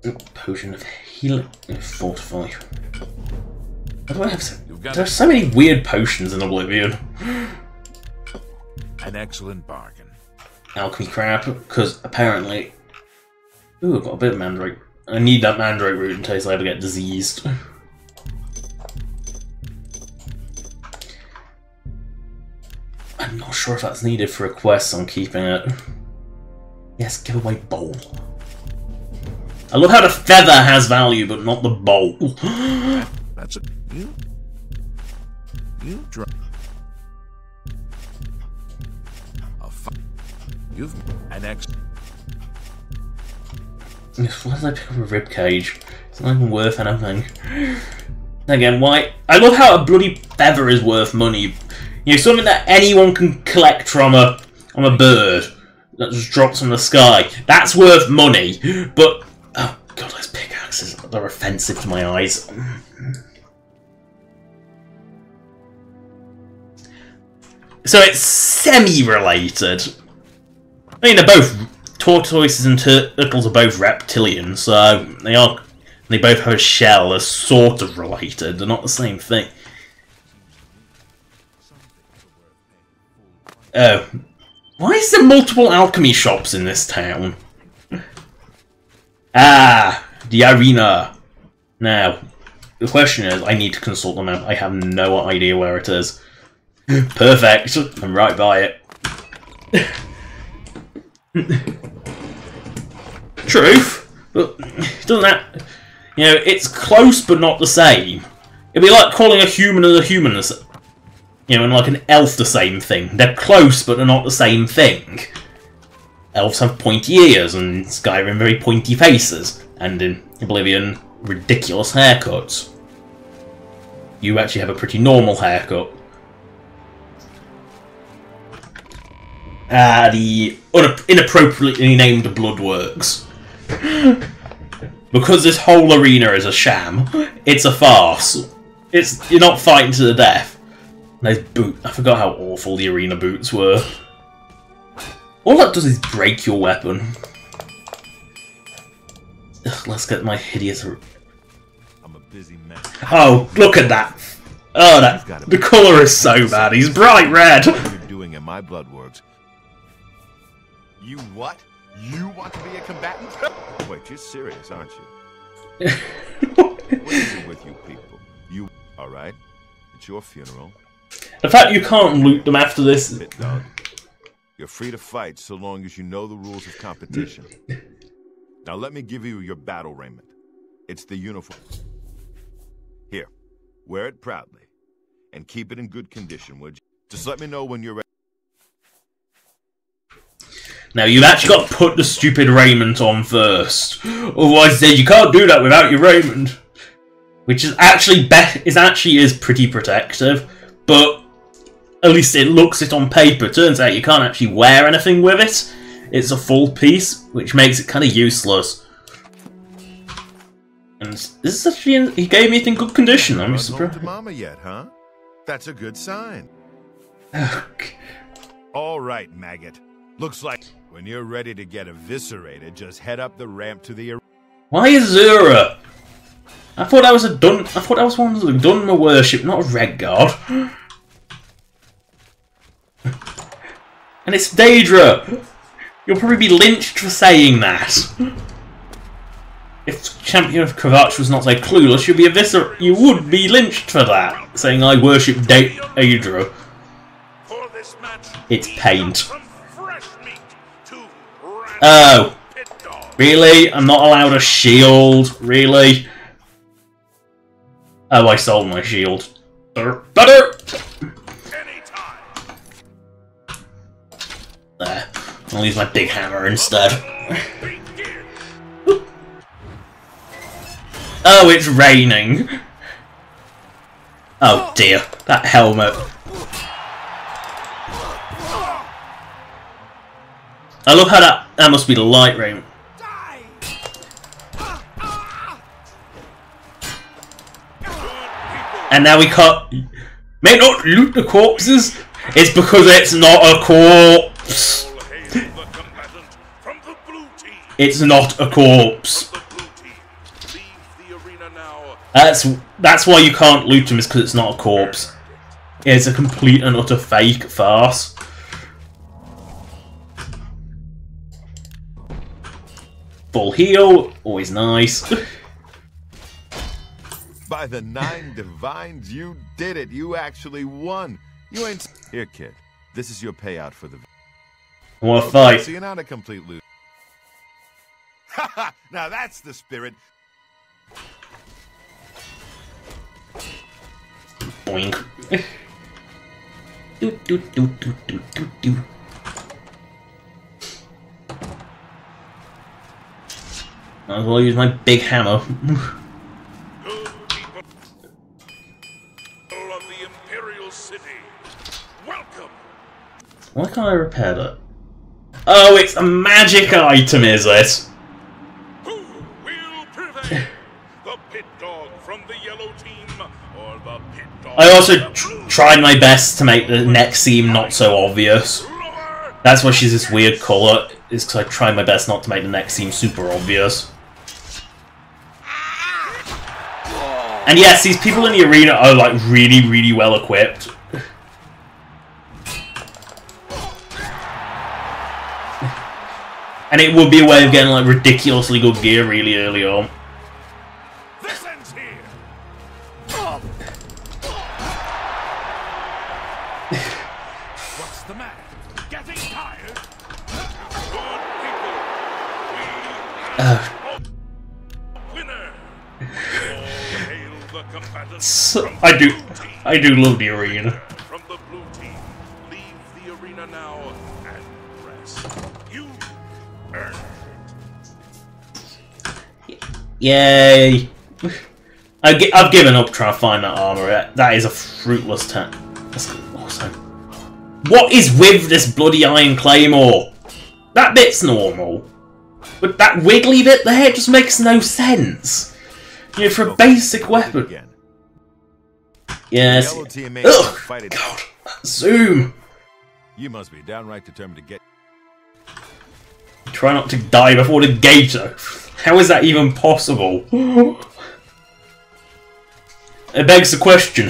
a potion of healing and fortify. Why do I have so? There's so many weird potions in Oblivion. An excellent bargain. Alchemy crap, because apparently... Ooh, I've got a bit of mandrake. I need that mandrake root in case I ever get diseased. I'm not sure if that's needed for a quest, so I'm keeping it. Yes, give away bowl. I love how the feather has value, but not the bolt. That's a you drop. You've an ex. Why did I pick up a rib cage? It's not even worth anything. Again, why? I love how a bloody feather is worth money. You know, something that anyone can collect from a bird that just drops from the sky. That's worth money. But oh god, those pickaxes, they're offensive to my eyes. So it's semi-related. I mean, they're both tortoises and turtles are both reptilian, so they both have a shell. They're sort of related. They're not the same thing. Oh, why is there multiple alchemy shops in this town? Ah, the arena. Now, the question is, I need to consult the map. I have no idea where it is. Perfect. I'm right by it. Truth, but doesn't that, you know, it's close but not the same. It'd be like calling a human and a human, you know, and like an elf the same thing. They're close but they're not the same thing. Elves have pointy ears, and in Skyrim very pointy faces, and in Oblivion ridiculous haircuts. You actually have a pretty normal haircut. The inappropriately named Bloodworks. Because this whole arena is a sham, it's a farce. You're not fighting to the death. Those boots, I forgot how awful the arena boots were. All that does is break your weapon. Ugh, let's get my hideous... I'm a busy man. Oh, look at that! Oh, the colour is so bad. He's bright red. What you're doing in my Bloodworks? You what? You want to be a combatant? Wait, you're serious, aren't you? What is it with you people? You all right? It's your funeral. The fact you can't loot them after this. Pit dog. You're free to fight so long as you know the rules of competition. Now let me give you your battle raiment. It's the uniform. Here, wear it proudly, and keep it in good condition, would you? Just let me know when you're ready. Now you've actually got to put the stupid raiment on first. Otherwise, you can't do that without your raiment. Which is actually is pretty protective, but at least it looks it on paper. Turns out you can't actually wear anything with it. It's a full piece, which makes it kind of useless. And this is actually he gave me it in good condition. I'm surprised. Not to Mama yet, huh? That's a good sign. Okay. All right, maggot. Looks like when you're ready to get eviscerated, just head up the ramp to the. Why is Zura? I thought that was a Dun. I thought that was one of the Dunmer worship, not a red god. And it's Daedra. You'll probably be lynched for saying that. If Champion of Kravach was not so clueless, you would be lynched for that, saying I worship Daedra. It's paint. Oh, really? I'm not allowed a shield? Really? Oh, I sold my shield. Better! There. I'll use my big hammer instead. Oh, it's raining. Oh dear, that helmet. I love how that must be the light rain. And now we can't. May not loot the corpses. It's because it's not a corpse. It's not a corpse. That's why you can't loot them. Is because it's not a corpse. It's a complete and utter fake farce. Full heal, always nice. By the 9 divines, you did it. You actually won. You ain't... Here, kid. This is your payout for the... I want to fight. So you're not a complete loser. Haha! Now that's the spirit. Boink. Do, do, do, do, do, do, do. Might as well use my big hammer. Good people of the Imperial City, welcome. Why can't I repair that? Oh, it's a magic item, is it? Who will prevail? The pit dog from the yellow team, or the pit dog? I also tried my best to make the neck seem not so obvious. That's why she's this weird colour, is because I tried my best not to make the neck seem super obvious. And yes, these people in the arena are like really, really well equipped. And it would be a way of getting like ridiculously good gear really early on. This ends here. What's the matter? Getting tired? Good people, we have a winner. All hail the combatants So, from the blue team. I do love the arena. From the blue team, leave the arena now and rest. You earned it. Yay! I've given up trying to find that armour. That is a fruitless task. That's awesome. What is with this bloody iron claymore? That bit's normal. But that wiggly bit there just makes no sense. You know, for a basic weapon. Again. Yes. The yellow team may Ugh! fight it. God. Zoom! You must be downright determined to get. Try not to die before the gate, though. How is that even possible? It begs the question,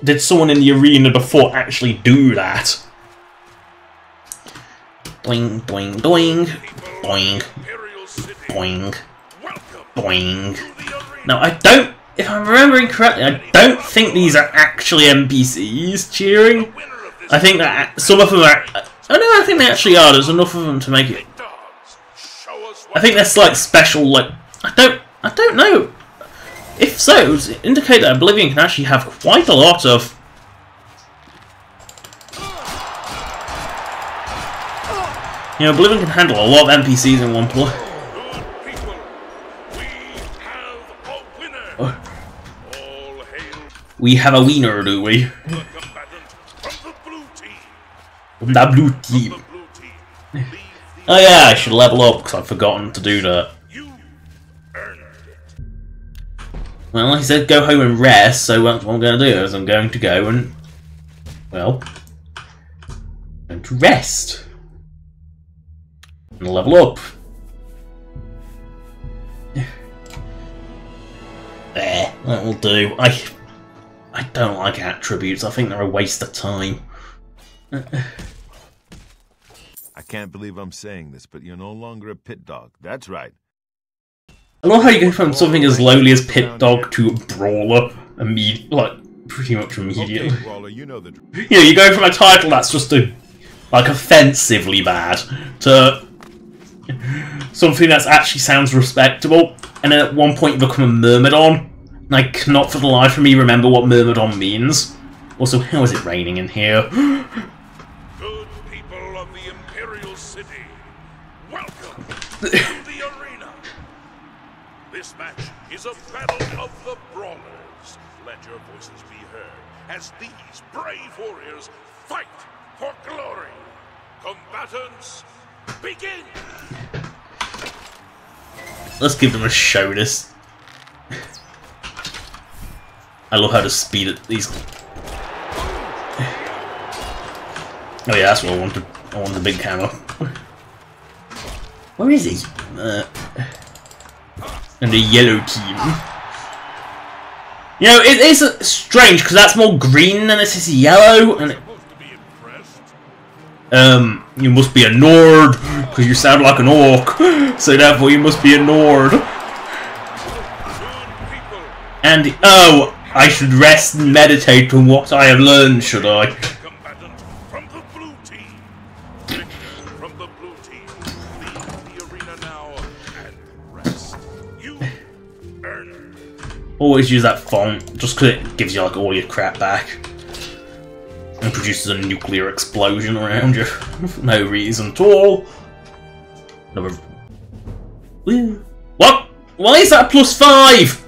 did someone in the arena before actually do that? Doing, doing, doing, doing, Imperial City, doing, welcome doing. to the arena. Now, I don't, if I'm remembering correctly, I don't think these are actually NPCs cheering. Winner of this I think that some of them are, oh no, I think they actually are, there's enough of them to make it. dogs. Show us I what think that's like special, like, I don't know. If so, does it indicate that Oblivion can actually have quite a lot of... You know, Oblivion can handle a lot of NPCs in one play. good people. We have a winner. All hail We have a wiener, do we? the combatant from the blue team. The blue team. The blue team. Leave the Oh yeah, I should level up because I've forgotten to do that. You earned it. Well, he said go home and rest, so what I'm going to do is I'm going to go and... Well... I'm going to rest. And level up. There, that will do. I don't like attributes, I think they're a waste of time. I can't believe I'm saying this, but you're no longer a pit dog. That's right. I love how you go from something as lowly as pit dog to a brawler, pretty much immediately. Okay, Brawler, you know the. You know, you go from a title that's just offensively bad to something that actually sounds respectable, and then at one point you become a Myrmidon, and I cannot for the life of me remember what Myrmidon means. Also, how is it raining in here? Good people of the Imperial City, welcome to the arena. This match is a battle of the brawlers. Let your voices be heard as these brave warriors fight for glory. Combatants, begin! Let's give them a show this. I love how to speed it these. Oh yeah, that's what I wanted. I want the big camera. Where is he? And the yellow team. You know, it is strange because that's more green than it is yellow, and Supposed to be impressed. you must be a Nord because you sound like an orc, so therefore you must be a Nord. Good people, And oh, I should rest and meditate on what I have learned, should I? combatant from the blue team. Victor from the blue team. Leave the arena now and Always use that font, just because it gives you like all your crap back. And produces a nuclear explosion around you for no reason at all. Another... What? Why is that a +5?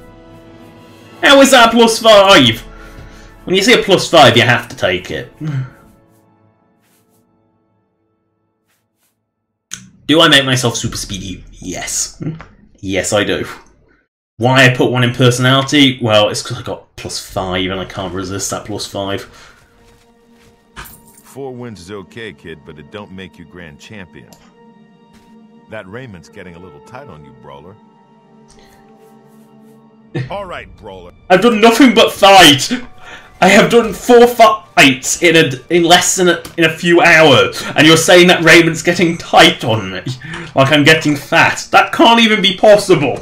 How is that a +5? When you see a +5, you have to take it. Do I make myself super speedy? Yes. Yes, I do. Why I put one in personality? Well, it's because I got +5 and I can't resist that +5. 4 wins is okay, kid, but it don't make you grand champion. That raiment's getting a little tight on you, Brawler. All right, Brawler. I've done nothing but fight. I have done 4 fights in less than in a few hours, and you're saying that raiment's getting tight on me, like I'm getting fat. That can't even be possible.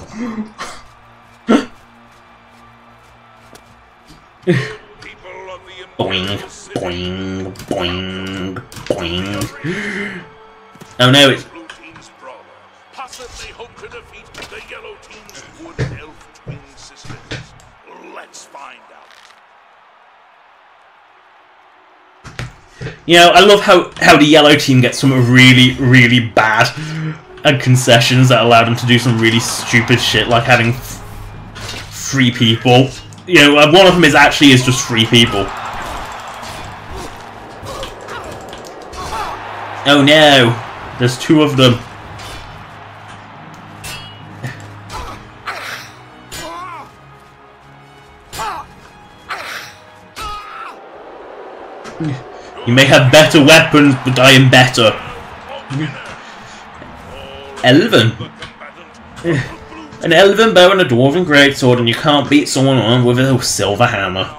Boing, boing, boing, boing. Oh no, it's... Blue team's brawler possibly hope to defeat the yellow team's wood elf twin sisters. Let's find out. You know, I love how the yellow team gets some really, really bad concessions that allow them to do some really stupid shit, like having 3 people. You know, one of them is just 3 people. Oh no, there's 2 of them. You may have better weapons, but I am better. Elven. An elven bow and a dwarven greatsword, and you can't beat someone armed with a silver hammer.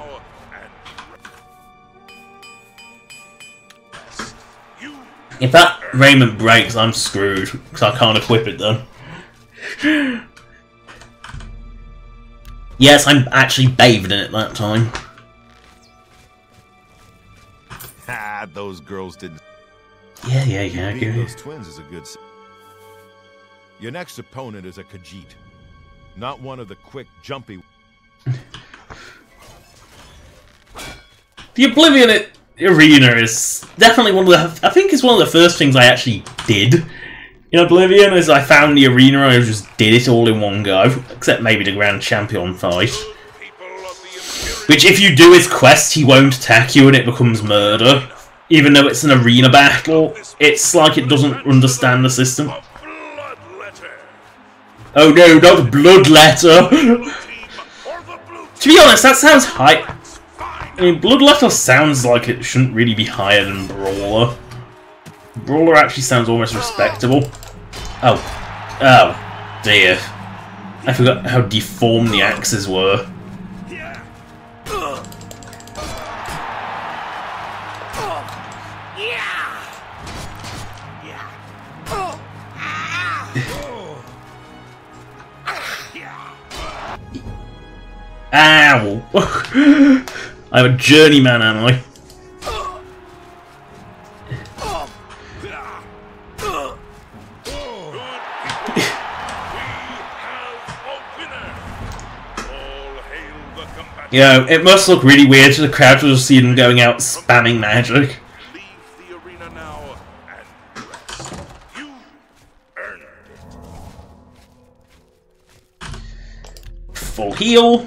If that raiment breaks, I'm screwed, because I can't equip it then. Yes, I'm actually bathed in it that time. Ah, those girls didn't... Yeah. Beating those twins is a good... Your next opponent is a Khajiit. Not one of the quick, jumpy... The Oblivion Arena is definitely one of the... I think it's one of the first things I actually did in Oblivion, is I found the arena and I just did it all in one go. Except maybe the Grand Champion fight. Which, if you do his quest, he won't attack you and it becomes murder. Even though it's an arena battle, it's like it doesn't understand the system. Oh no, not Bloodletter! To be honest, that sounds high. I mean, Bloodletter sounds like it shouldn't really be higher than Brawler. Brawler actually sounds almost respectable. Oh dear. I forgot how deformed the axes were. Ow! I'm a journeyman, am I? You know, it must look really weird to the crowd to just see them going out spamming magic. Leave the arena now and rest. You earned it. Full heal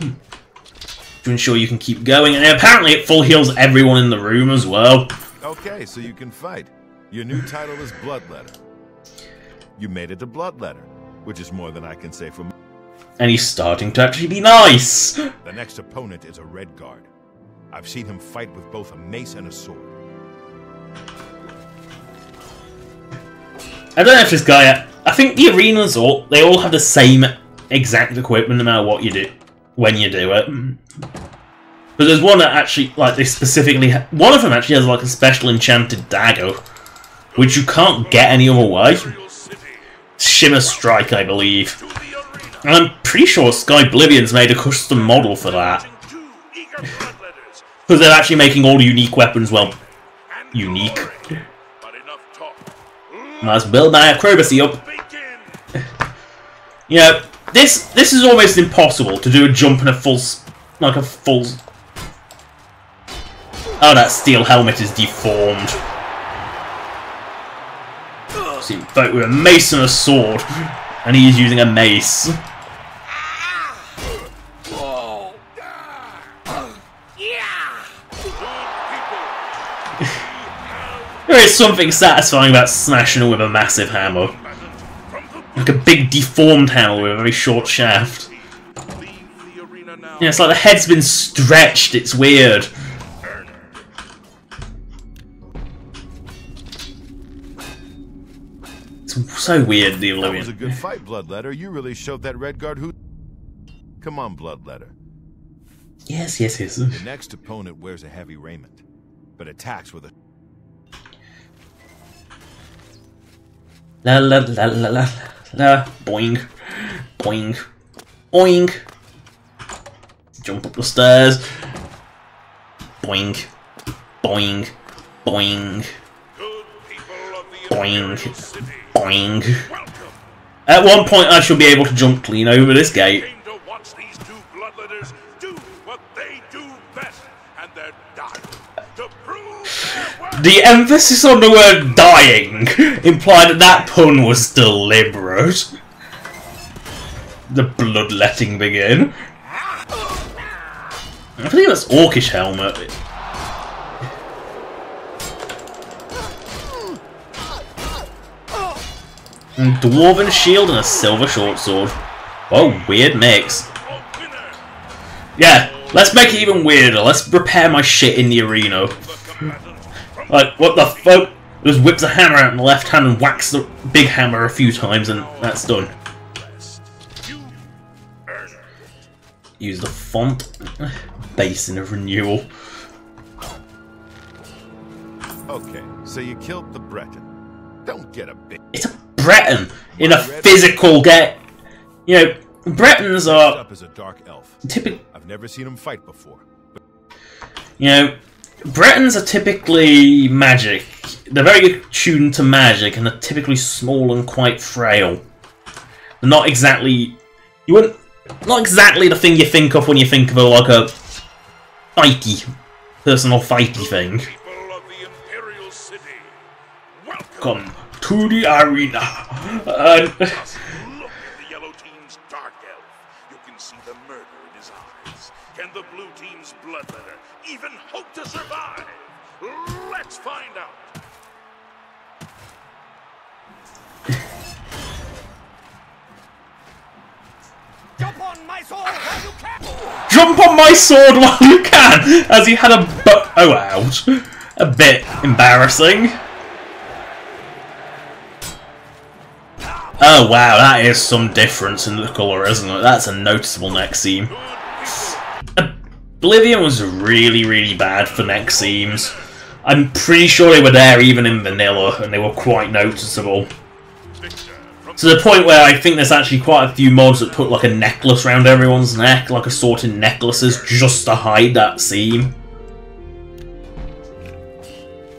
to ensure you can keep going, and apparently it full heals everyone in the room as well. Okay, so you can fight. Your new title is Bloodletter. You made it to Bloodletter, which is more than I can say for... And he's starting to actually be nice! The next opponent is a Red Guard. I've seen him fight with both a mace and a sword. I don't know if this guy... I think the arenas they all have the same exact equipment no matter what you do, when you do it. But there's one that actually, like, they specifically... One of them actually has, like, a special enchanted dagger, which you can't get any other way. Shimmer Strike, I believe. And I'm pretty sure Sky Oblivion's made a custom model for that. Because they're actually making all the unique weapons, well, unique. Might as well build my acrobacy up. You know, This is almost impossible to do a jump in a full... like a full... Oh, that steel helmet is deformed. So you fight with a mace and a sword, and he's using a mace. There is something satisfying about smashing with a massive hammer. Like a big deformed hammer with a very short shaft. Yeah, it's like the head's been stretched, it's weird. It's so weird, the Oblivion. That was a good fight, Bloodletter. You really showed that Red Guard who... Come on, Bloodletter. Yes, yes, yes. The next opponent wears a heavy raiment, but attacks with a... La la la la la la. Boing. Boing. Boing. Jump up the stairs. Boing. Boing. Boing. Boing. Boing. At one point I shall be able to jump clean over this gate. The emphasis on the word dying implied that that pun was deliberate. The bloodletting begin. I think that's Orcish helmet. Dwarven shield and a silver short sword. Oh, weird mix. Yeah, let's make it even weirder. Let's repair my shit in the arena. Like, what the fuck? Just whips a hammer out in the left hand and whacks the big hammer a few times and that's done. Use the font. Basin of renewal. Okay, so you killed the Breton. Don't get a bit. It's a Breton in a physical get. You know, Bretons are up as a dark elf. typically. I've never seen him fight before. You know, Bretons are typically magic. They're very attuned to magic and are typically small and quite frail. They're not exactly. You wouldn't. Not exactly the thing you think of when you think of like a fighty, personal fighty thing. Come to the arena. Look at the yellow team's dark elf. You can see the murder in his eyes. Can the blue team's bloodletter even hope to survive? Let's find out. Jump on my sword while you can! Jump on my sword while you can! As he had a oh, ouch. A bit embarrassing. Oh wow, that is some difference in the colour, isn't it? That's a noticeable neck seam. Oblivion was really, really bad for neck seams. I'm pretty sure they were there even in vanilla, and they were quite noticeable. To the point where I think there's actually quite a few mods that put like a necklace around everyone's neck, like assorted necklaces, just to hide that seam.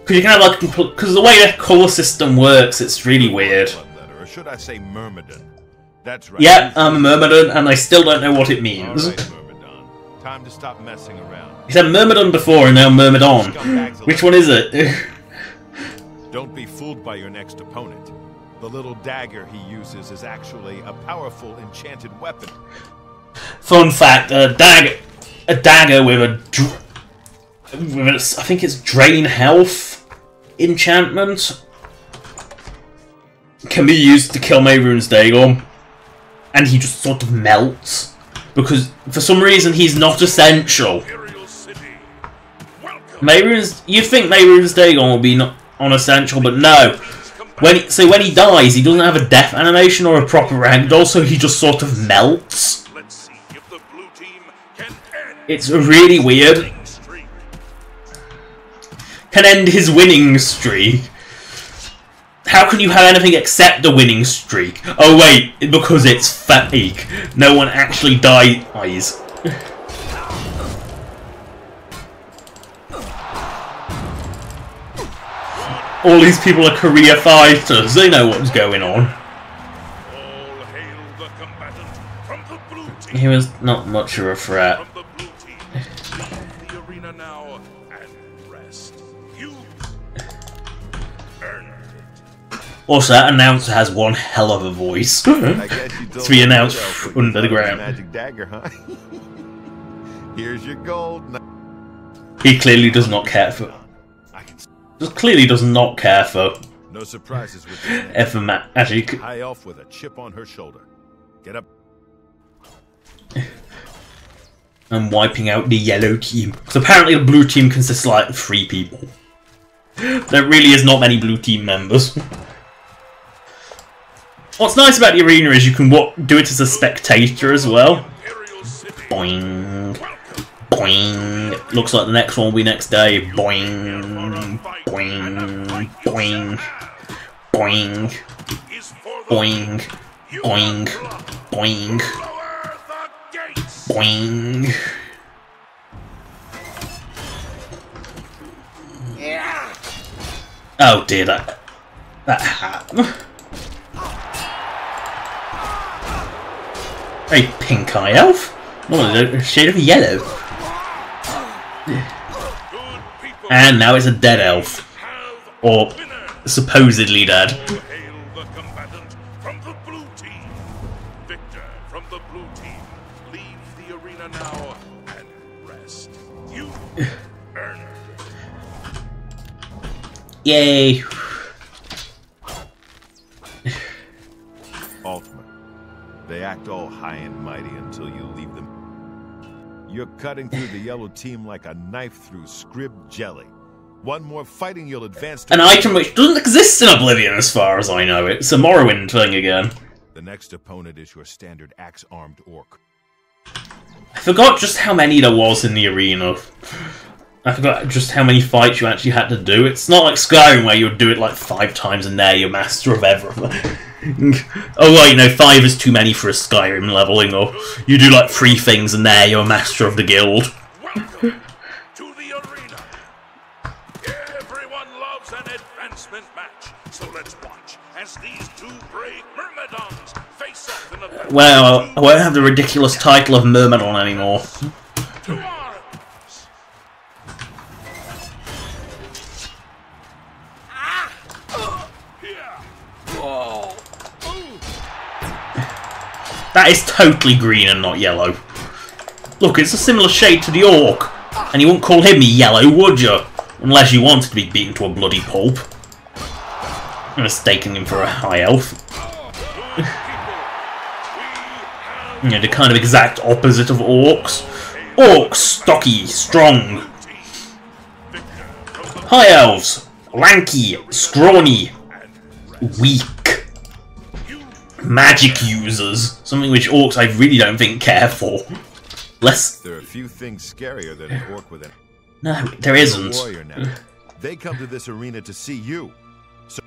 Because you can have like, because the way the colour system works, it's really weird. Or should I say Myrmidon? That's right. Yeah, I'm a Myrmidon, and I still don't know what it means. Alright, Myrmidon. Time to stop messing around. You said Myrmidon before, and now Myrmidon. Which one is it? Don't be fooled by your next opponent. The little dagger he uses is actually a powerful enchanted weapon. Fun fact: a dagger with a I think it's drain health enchantment can be used to kill Mehrunes Dagon, and he just sort of melts because for some reason he's not essential. You'd think Mehrunes Dagon will be non-essential, but no. When he dies, he doesn't have a death animation or a proper rank. Also, he just sort of melts. It's really weird. Can end his winning streak. How can you have anything except a winning streak? Oh wait, because it's fake. No one actually dies. All these people are career fighters. They know what's going on. All hail the combatant He was not much of a threat. From the blue team, leave the arena now and rest. You earned it. Also, that announcer has one hell of a voice. I guess you To be announced under the ground. Magic dagger, huh? Here's your gold. He clearly does not care for. Just clearly does not care for. No surprises with this. Ever actually. High elf with a chip on her shoulder. Get up. And wiping out the yellow team. Because apparently the blue team consists of like 3 people. There really is not many blue team members. What's nice about the arena is you can do it as a spectator as well. Boing. Boing. Looks like the next one will be next day. Boing. Boing. Boing. Boing. Boing. Boing. Boing. Boing. Oh dear, that hat. A pink eye elf? Oh, a shade of yellow. And now it's a dead elf. Or supposedly dead. Hail the combatant from the blue team. Victor from the blue team. Leave the arena now and rest. You earned it. Yay. Ultimate. They act all high and mighty until you leave them. You're cutting through the yellow team like a knife through scrib jelly. One more fighting, you'll advance to An item which doesn't exist in Oblivion as far as I know. It's a Morrowind thing again. The next opponent is your standard axe-armed orc. I forgot just how many there was in the arena. I forgot just how many fights you actually had to do. It's not like Skyrim where you would do it like 5 times and there you're master of everything. Oh well, you know, 5 is too many for a Skyrim leveling, or you do like 3 things and there you're a master of the guild. Welcome to the arena. Everyone loves an advancement match, so let's watch as these 2 brave Myrmidons face off in a battle. Well, I won't have the ridiculous title of Myrmidon anymore. To arms. That is totally green and not yellow. Look, it's a similar shade to the orc. And you wouldn't call him yellow, would you? Unless you wanted to be beaten to a bloody pulp. Mistaking him for a high elf. You know, the kind of exact opposite of orcs. Orcs, stocky, strong. High elves, lanky, scrawny, weak. Magic users. Something which orcs I really don't think care for. Less. There are a few things scarier than an orc with an No, there isn't. warrior now. They come to this arena to see you. So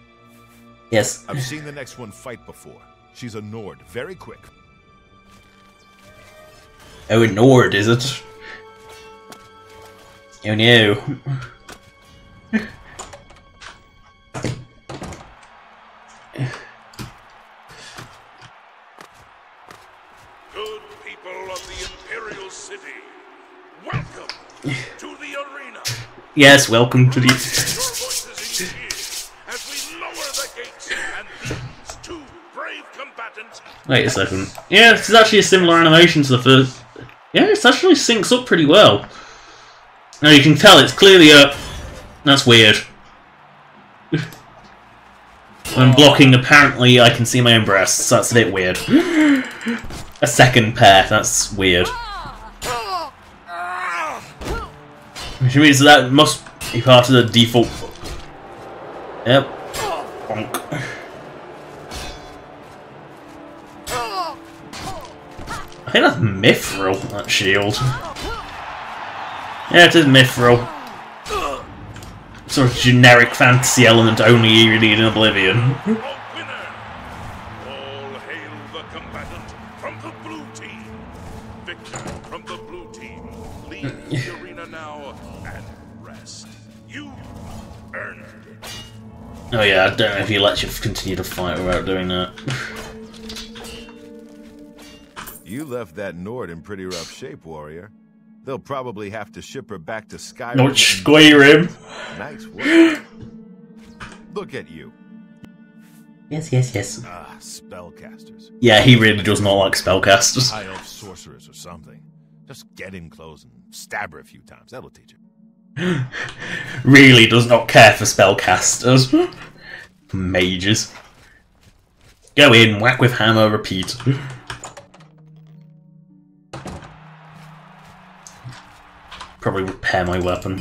Yes. I've seen the next one fight before. She's a Nord, very quick. Oh, a Nord, is it? Oh no. Good people of the Imperial City, welcome to the arena. Yes, welcome to Your the... voices in cheers as we lower the gates and these 2 brave combatants. Wait a second. Yeah, this is actually a similar animation to the first... Yeah, it actually syncs up pretty well. Now you can tell it's clearly a... That's weird. When blocking, apparently I can see my own breasts. That's a bit weird. A second pair, that's weird. Which means that must be part of the default... Yep. Bonk. I think that's Mithril, that shield. Yeah, it is Mithril. Sort of generic fantasy element only really in Oblivion. A winner. All hail the combatant from the blue team. Victor from the blue team. Leave the arena now and rest. You earned it. Oh yeah, I don't know if he lets you continue to fight without doing that. You left that Nord in pretty rough shape, warrior. They'll probably have to ship her back to Skyrim. Not Skyrim. Nice work. Look at you. Yes, yes, yes. Ah, spellcasters. Yeah, he really does not like spellcasters. High elf sorcerers or something. Just get in close and stab her a few times. That'll teach her. Really does not care for spellcasters. Mages. Go in, whack with hammer, repeat. Probably repair my weapon.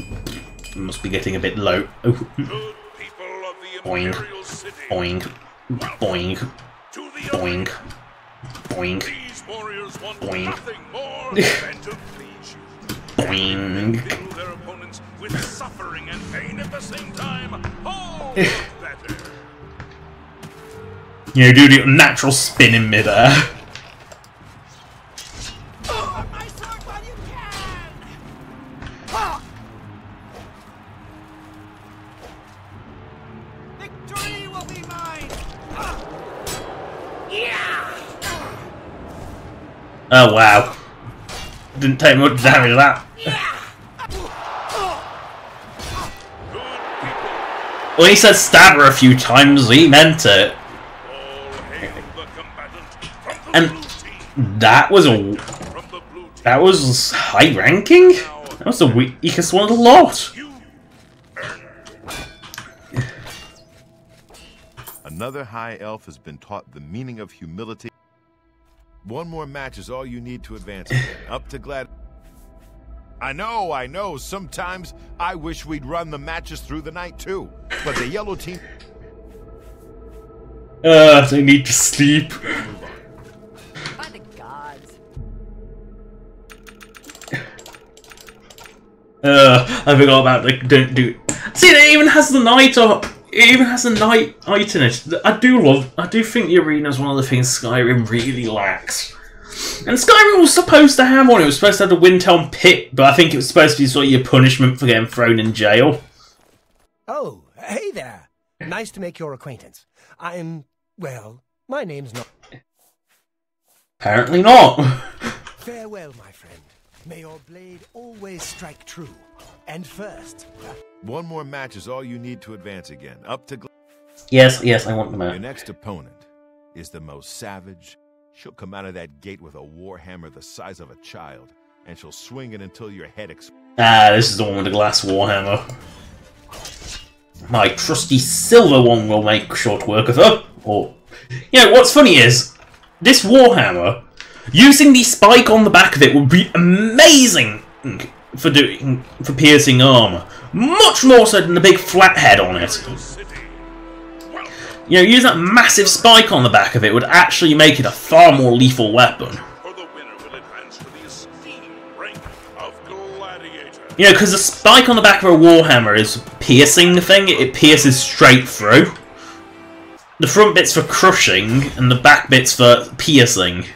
It must be getting a bit low. Oh. Boing. Boing. Boing. Boing. Boing. These warriors want Boing. nothing more than to please you. Boing. Fill their opponents with suffering and pain at the same time. All the better. You know, do the natural spin in midair. My sword while you can! Victory will be mine! Oh wow. Didn't take much damage of that. Well, he said stab her a few times, he meant it. And that was high ranking? That was the weakest one of the lot. Another high elf has been taught the meaning of humility. One more match is all you need to advance again. Up to glad. I know. Sometimes I wish we'd run the matches through the night too. But the yellow team. They need to sleep. By the gods. I forgot about the don't do. See, it even has the night up. It even has a night in it. I do think the arena is one of the things Skyrim really lacks. And Skyrim was supposed to have one. It was supposed to have the Windhelm Pit, but I think it was supposed to be sort of your punishment for getting thrown in jail. Oh, hey there. Nice to make your acquaintance. Well, my name's not... Apparently not. Farewell, my friend. May your blade always strike true. And first... One more match is all you need to advance again. Up to Yes, I want the Your match. next opponent is the most savage. She'll come out of that gate with a warhammer the size of a child, and she'll swing it until your head explodes. Ah, this is the one with the glass warhammer. My trusty silver one will make short work of her. Or, you know, what's funny is, this warhammer, using the spike on the back of it would be amazing for piercing armor. Much more so than the big flat head on it. You know, using that massive spike on the back of it would actually make it a far more lethal weapon. You know, because the spike on the back of a warhammer is piercing the thing, it pierces straight through. The front bit's for crushing, and the back bit's for piercing.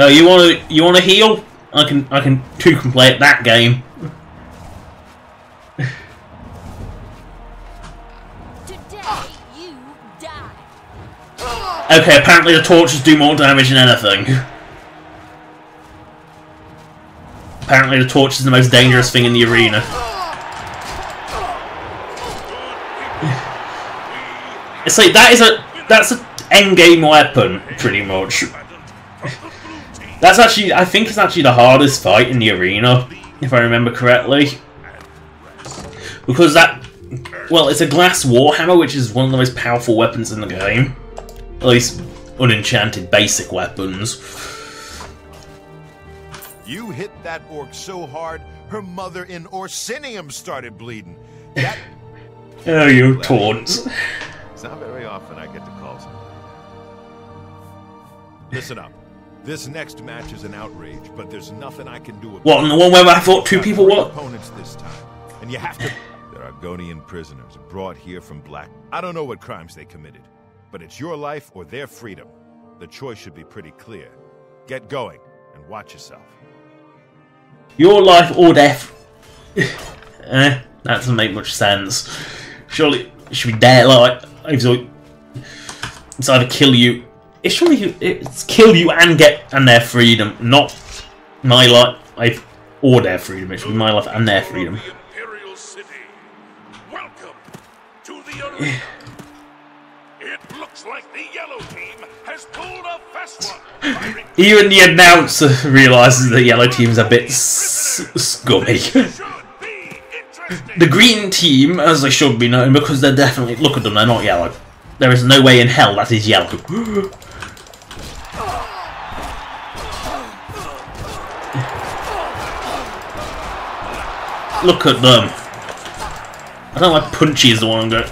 Oh, you wanna heal? I can play at that game. Today you die. Okay, apparently the torches do more damage than anything. Apparently the torch is the most dangerous thing in the arena. It's like that's an endgame weapon, pretty much. That's actually, I think it's actually the hardest fight in the arena, if I remember correctly. Because well, it's a glass warhammer, which is one of the most powerful weapons in the game. At least, unenchanted basic weapons. You hit that orc so hard, her mother in Orsinium started bleeding. Oh, you taunts. It's not very often I get to call someone. Listen up. This next match is an outrage, but there's nothing I can do about it. What, and the one where I thought two people were? Opponents this time, and you have to. There are Argonian prisoners brought here from Black. I don't know what crimes they committed, But it's your life or their freedom. The choice should be pretty clear. Get going and watch yourself. Your life or death. That doesn't make much sense. Surely it should be their life. It's either kill you. It's kill you and their freedom, not my life or their freedom. It should be my life and their freedom. The Imperial City. Welcome to the arena. It looks like the yellow team has pulled a fast one. Even the announcer realizes the yellow team's a bit scummy. The green team, as they should be known, because they're definitely... Look at them, they're not yellow. There is no way in hell that is yellow. Look at them. I don't know why Punchy is the one I'm going...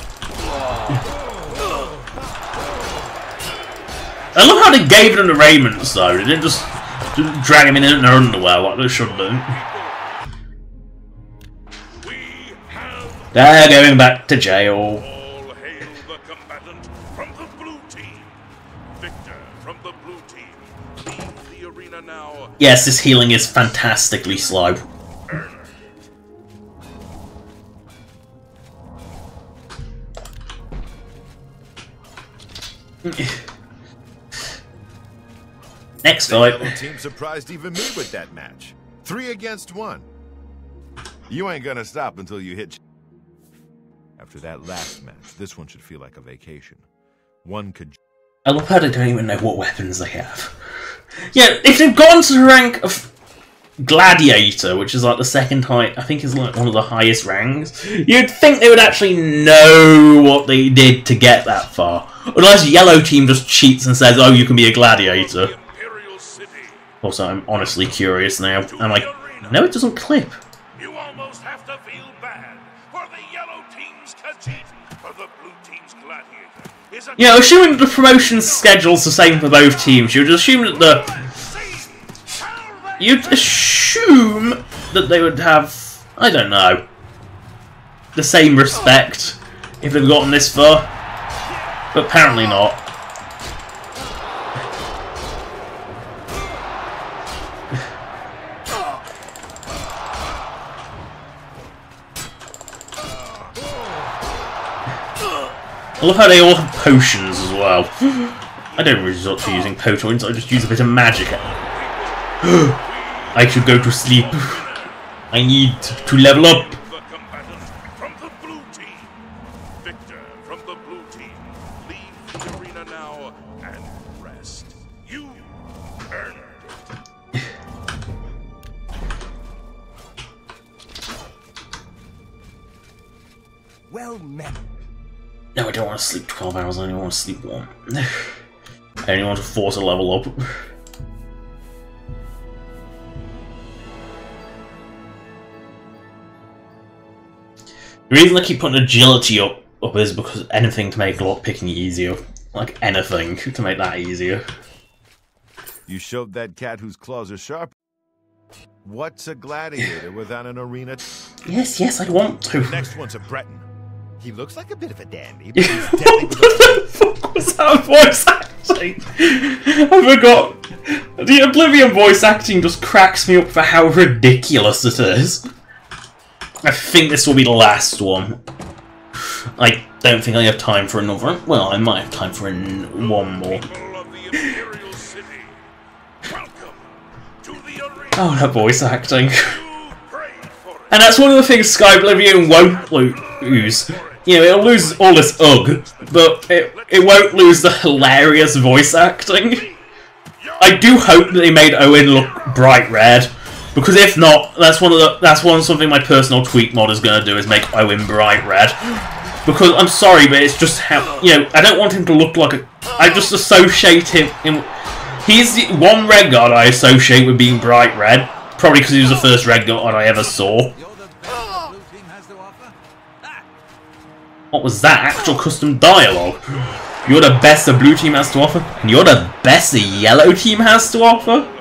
I love how they gave them the raiments though. They didn't just drag him in their underwear like they should do. They're going back to jail. All hail the combatant from the blue team. Victor from the blue team. Leave the arena now. Yes, this healing is fantastically slow. Next fight. The team surprised even me with that match. 3 against 1. You ain't gonna stop until you hit. After that last match, this one should feel like a vacation. One could. I love how they don't even know what weapons they have. Yeah, if they've gone to the rank of Gladiator, which is like the second high, I think is like one of the highest ranks, you'd think they would actually know what they did to get that far. Unless Yellow Team just cheats and says, oh, you can be a Gladiator. Also, I'm honestly curious now. I'm like, no, it doesn't clip. You almost have to feel bad for the yellow team's Khajiit, for the blue team's Gladiator. Yeah, assuming the promotion schedule's the same for both teams, you'd assume that you'd assume that they would have, I don't know, the same respect if they've gotten this far, but apparently not. I love how they all have potions as well. I don't resort to using potions, I just use a bit of magic. I should go to sleep. I need to level up. The combatant from the blue team. Victor from the blue team. Leave the arena now and rest. You earned it. Well met. No, I don't want to sleep 12 hours, I only want to sleep 1. I only want to force a level up. The reason I keep putting agility up is because anything to make lockpicking easier. Like anything to make that easier. You showed that cat whose claws are sharp. What's a gladiator without an arena? Yes, I want to. The next one's a Breton. He looks like a bit of a dandy, but he's deadly with What the fuck was that voice acting? I forgot. The Oblivion voice acting just cracks me up for how ridiculous it is. I think this will be the last one. I don't think I have time for another. Well, I might have time for one more. Oh, that voice acting. And that's one of the things Sky Oblivion won't lose. You know, it'll lose all this ugh, but it won't lose the hilarious voice acting. I do hope that they made Owen look bright red, because if not, that's something my personal tweak mod is gonna do, is make Owen bright red. Because I'm sorry, but it's just how, you know, I don't want him to look like a. I just associate him. He's the one red guard I associate with being bright red, probably because he was the first red guard I ever saw. What was that? Actual custom dialogue? You're the best the blue team has to offer, and you're the best the yellow team has to offer?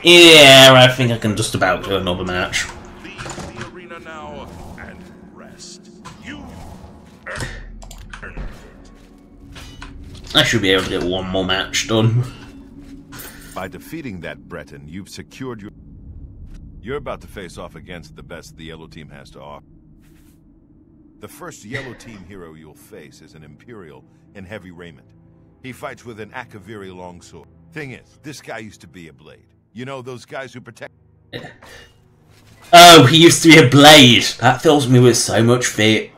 Yeah, I think I can just about do another match. Leave the arena now and rest. You earned I should be able to get one more match done. By defeating that Breton, you've secured your... You're about to face off against the best the Yellow Team has to offer. The first Yellow Team hero you'll face is an Imperial in heavy raiment. He fights with an Akaviri longsword. Thing is, this guy used to be a blade. You know, those guys who protect... Oh, he used to be a blade! That fills me with so much fear.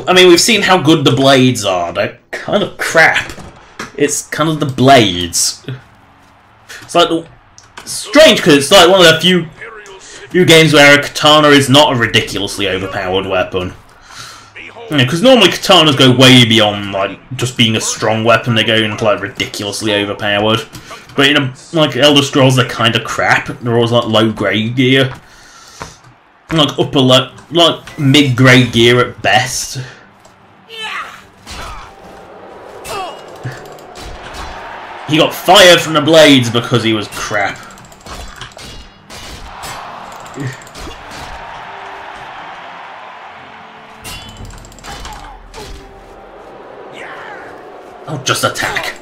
I mean, we've seen how good the blades are. They're kind of crap. It's kind of the blades. It's like the... Strange, because it's like one of the few games where a katana is not a ridiculously overpowered weapon. Because normally katanas go way beyond like just being a strong weapon. They go into like ridiculously overpowered. But you know, like Elder Scrolls, they're kind of crap. They're always like low grade gear, like upper like mid grade gear at best. He got fired from the blades because he was crap. Oh, just attack.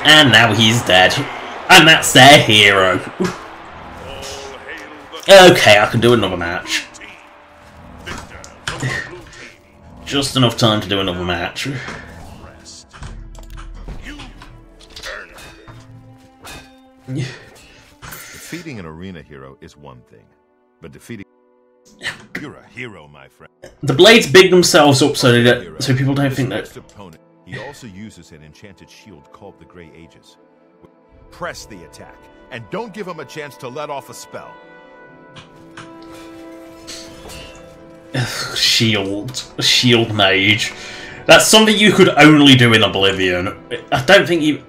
And now he's dead. And that's their hero. Okay, I can do another match. Just enough time to do another match. Defeating an arena hero is one thing, but defeating... You're a hero, my friend. The blades big themselves up so people don't think that... Opponent. He also uses an enchanted shield called the Grey Aegis. Press the attack, and don't give him a chance to let off a spell. Shield mage. That's something you could only do in Oblivion. I don't think you...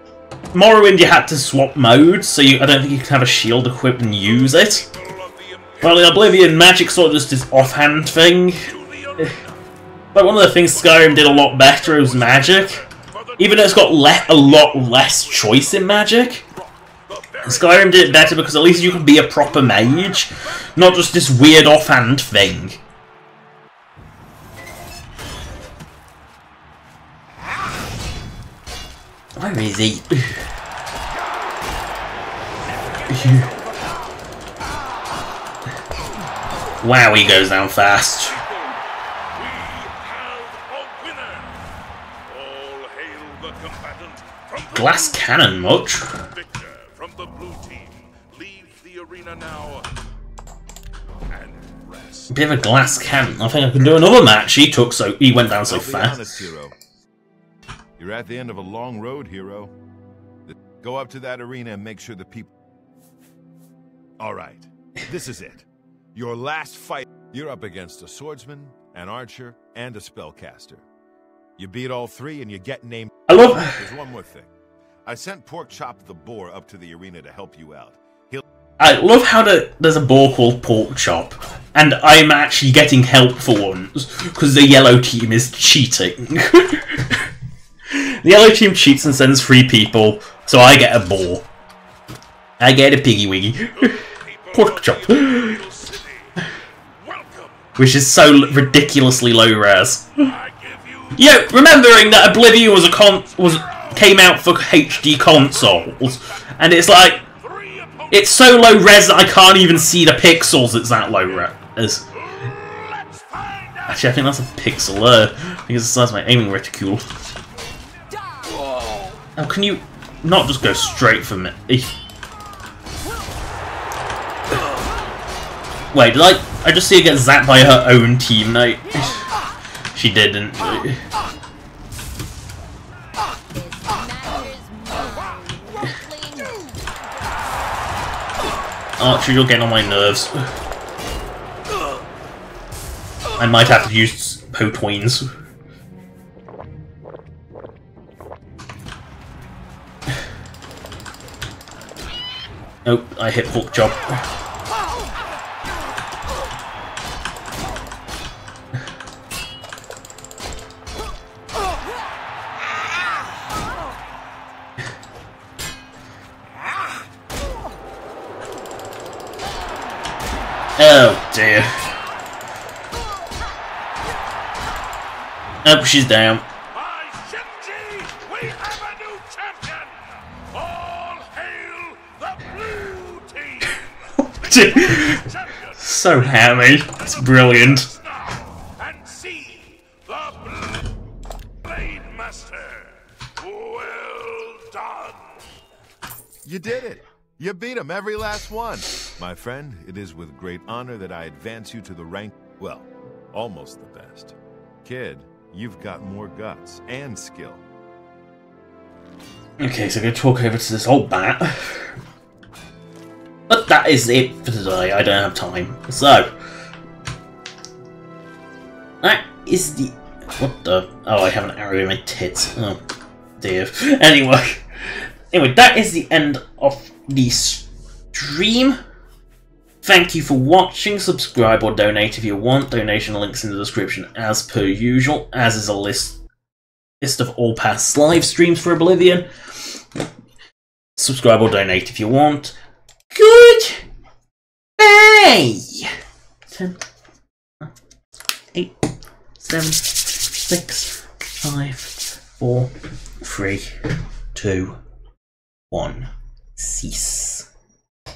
Morrowind, you had to swap modes, so I don't think you can have a shield equipped and use it. Well, in Oblivion, magic sort of just this offhand thing. But one of the things Skyrim did a lot better was magic. Even though it's got a lot less choice in magic. Skyrim did it better because at least you can be a proper mage, not just this weird offhand thing. Where is he? Wow, he goes down fast. Glass cannon, much? Victor from the blue team, leave the arena now and rest. Bit of a glass cannon. I think I can do another match. He went down so fast. Honest, hero. You're at the end of a long road, hero. Go up to that arena and make sure the people... Alright, this is it. Your last fight. You're up against a swordsman, an archer, and a spellcaster. You beat all three and you get named... There's one more thing. I sent Pork Chop the Boar up to the arena to help you out. I love how there's a boar called Pork Chop, and I'm actually getting help for once, because the yellow team is cheating. The yellow team cheats and sends 3 people, so I get a boar. I get a piggy wiggy. Pork Chop. Which is so ridiculously low res. Yeah, remembering that Oblivion came out for HD consoles, and it's like, it's so low res that I can't even see the pixels. It's that low res. Actually, I think that's a pixel there. I think it's the size of my aiming reticule. Oh, can you not just go straight for me? Wait, did I just see her get zapped by her own teammate? She didn't. Archer, you're getting on my nerves. I might have to use Potwines. Oh, I hit Pork Chop. Oh dear. Oh, she's down. By Shinji, we have a new champion! All hail the blue team! Champion So hammy. It's brilliant. now, and see the Blade Master. Well done! You did it! You beat him, every last one! My friend, it is with great honor that I advance you to the rank, well, almost the best. Kid, you've got more guts and skill. Okay, so I'm going to talk over to this old bat. But that is it for today. I don't have time. So, that is the... What the... Oh, I have an arrow in my tits. Oh, dear. Anyway, that is the end of the stream. Thank you for watching. Subscribe or donate if you want. Donation links in the description as per usual, as is a list of all past live streams for Oblivion. Subscribe or donate if you want. Good. Bye. 10, 8, 7, 6, 5, 4, 3, 2, 1. Cease.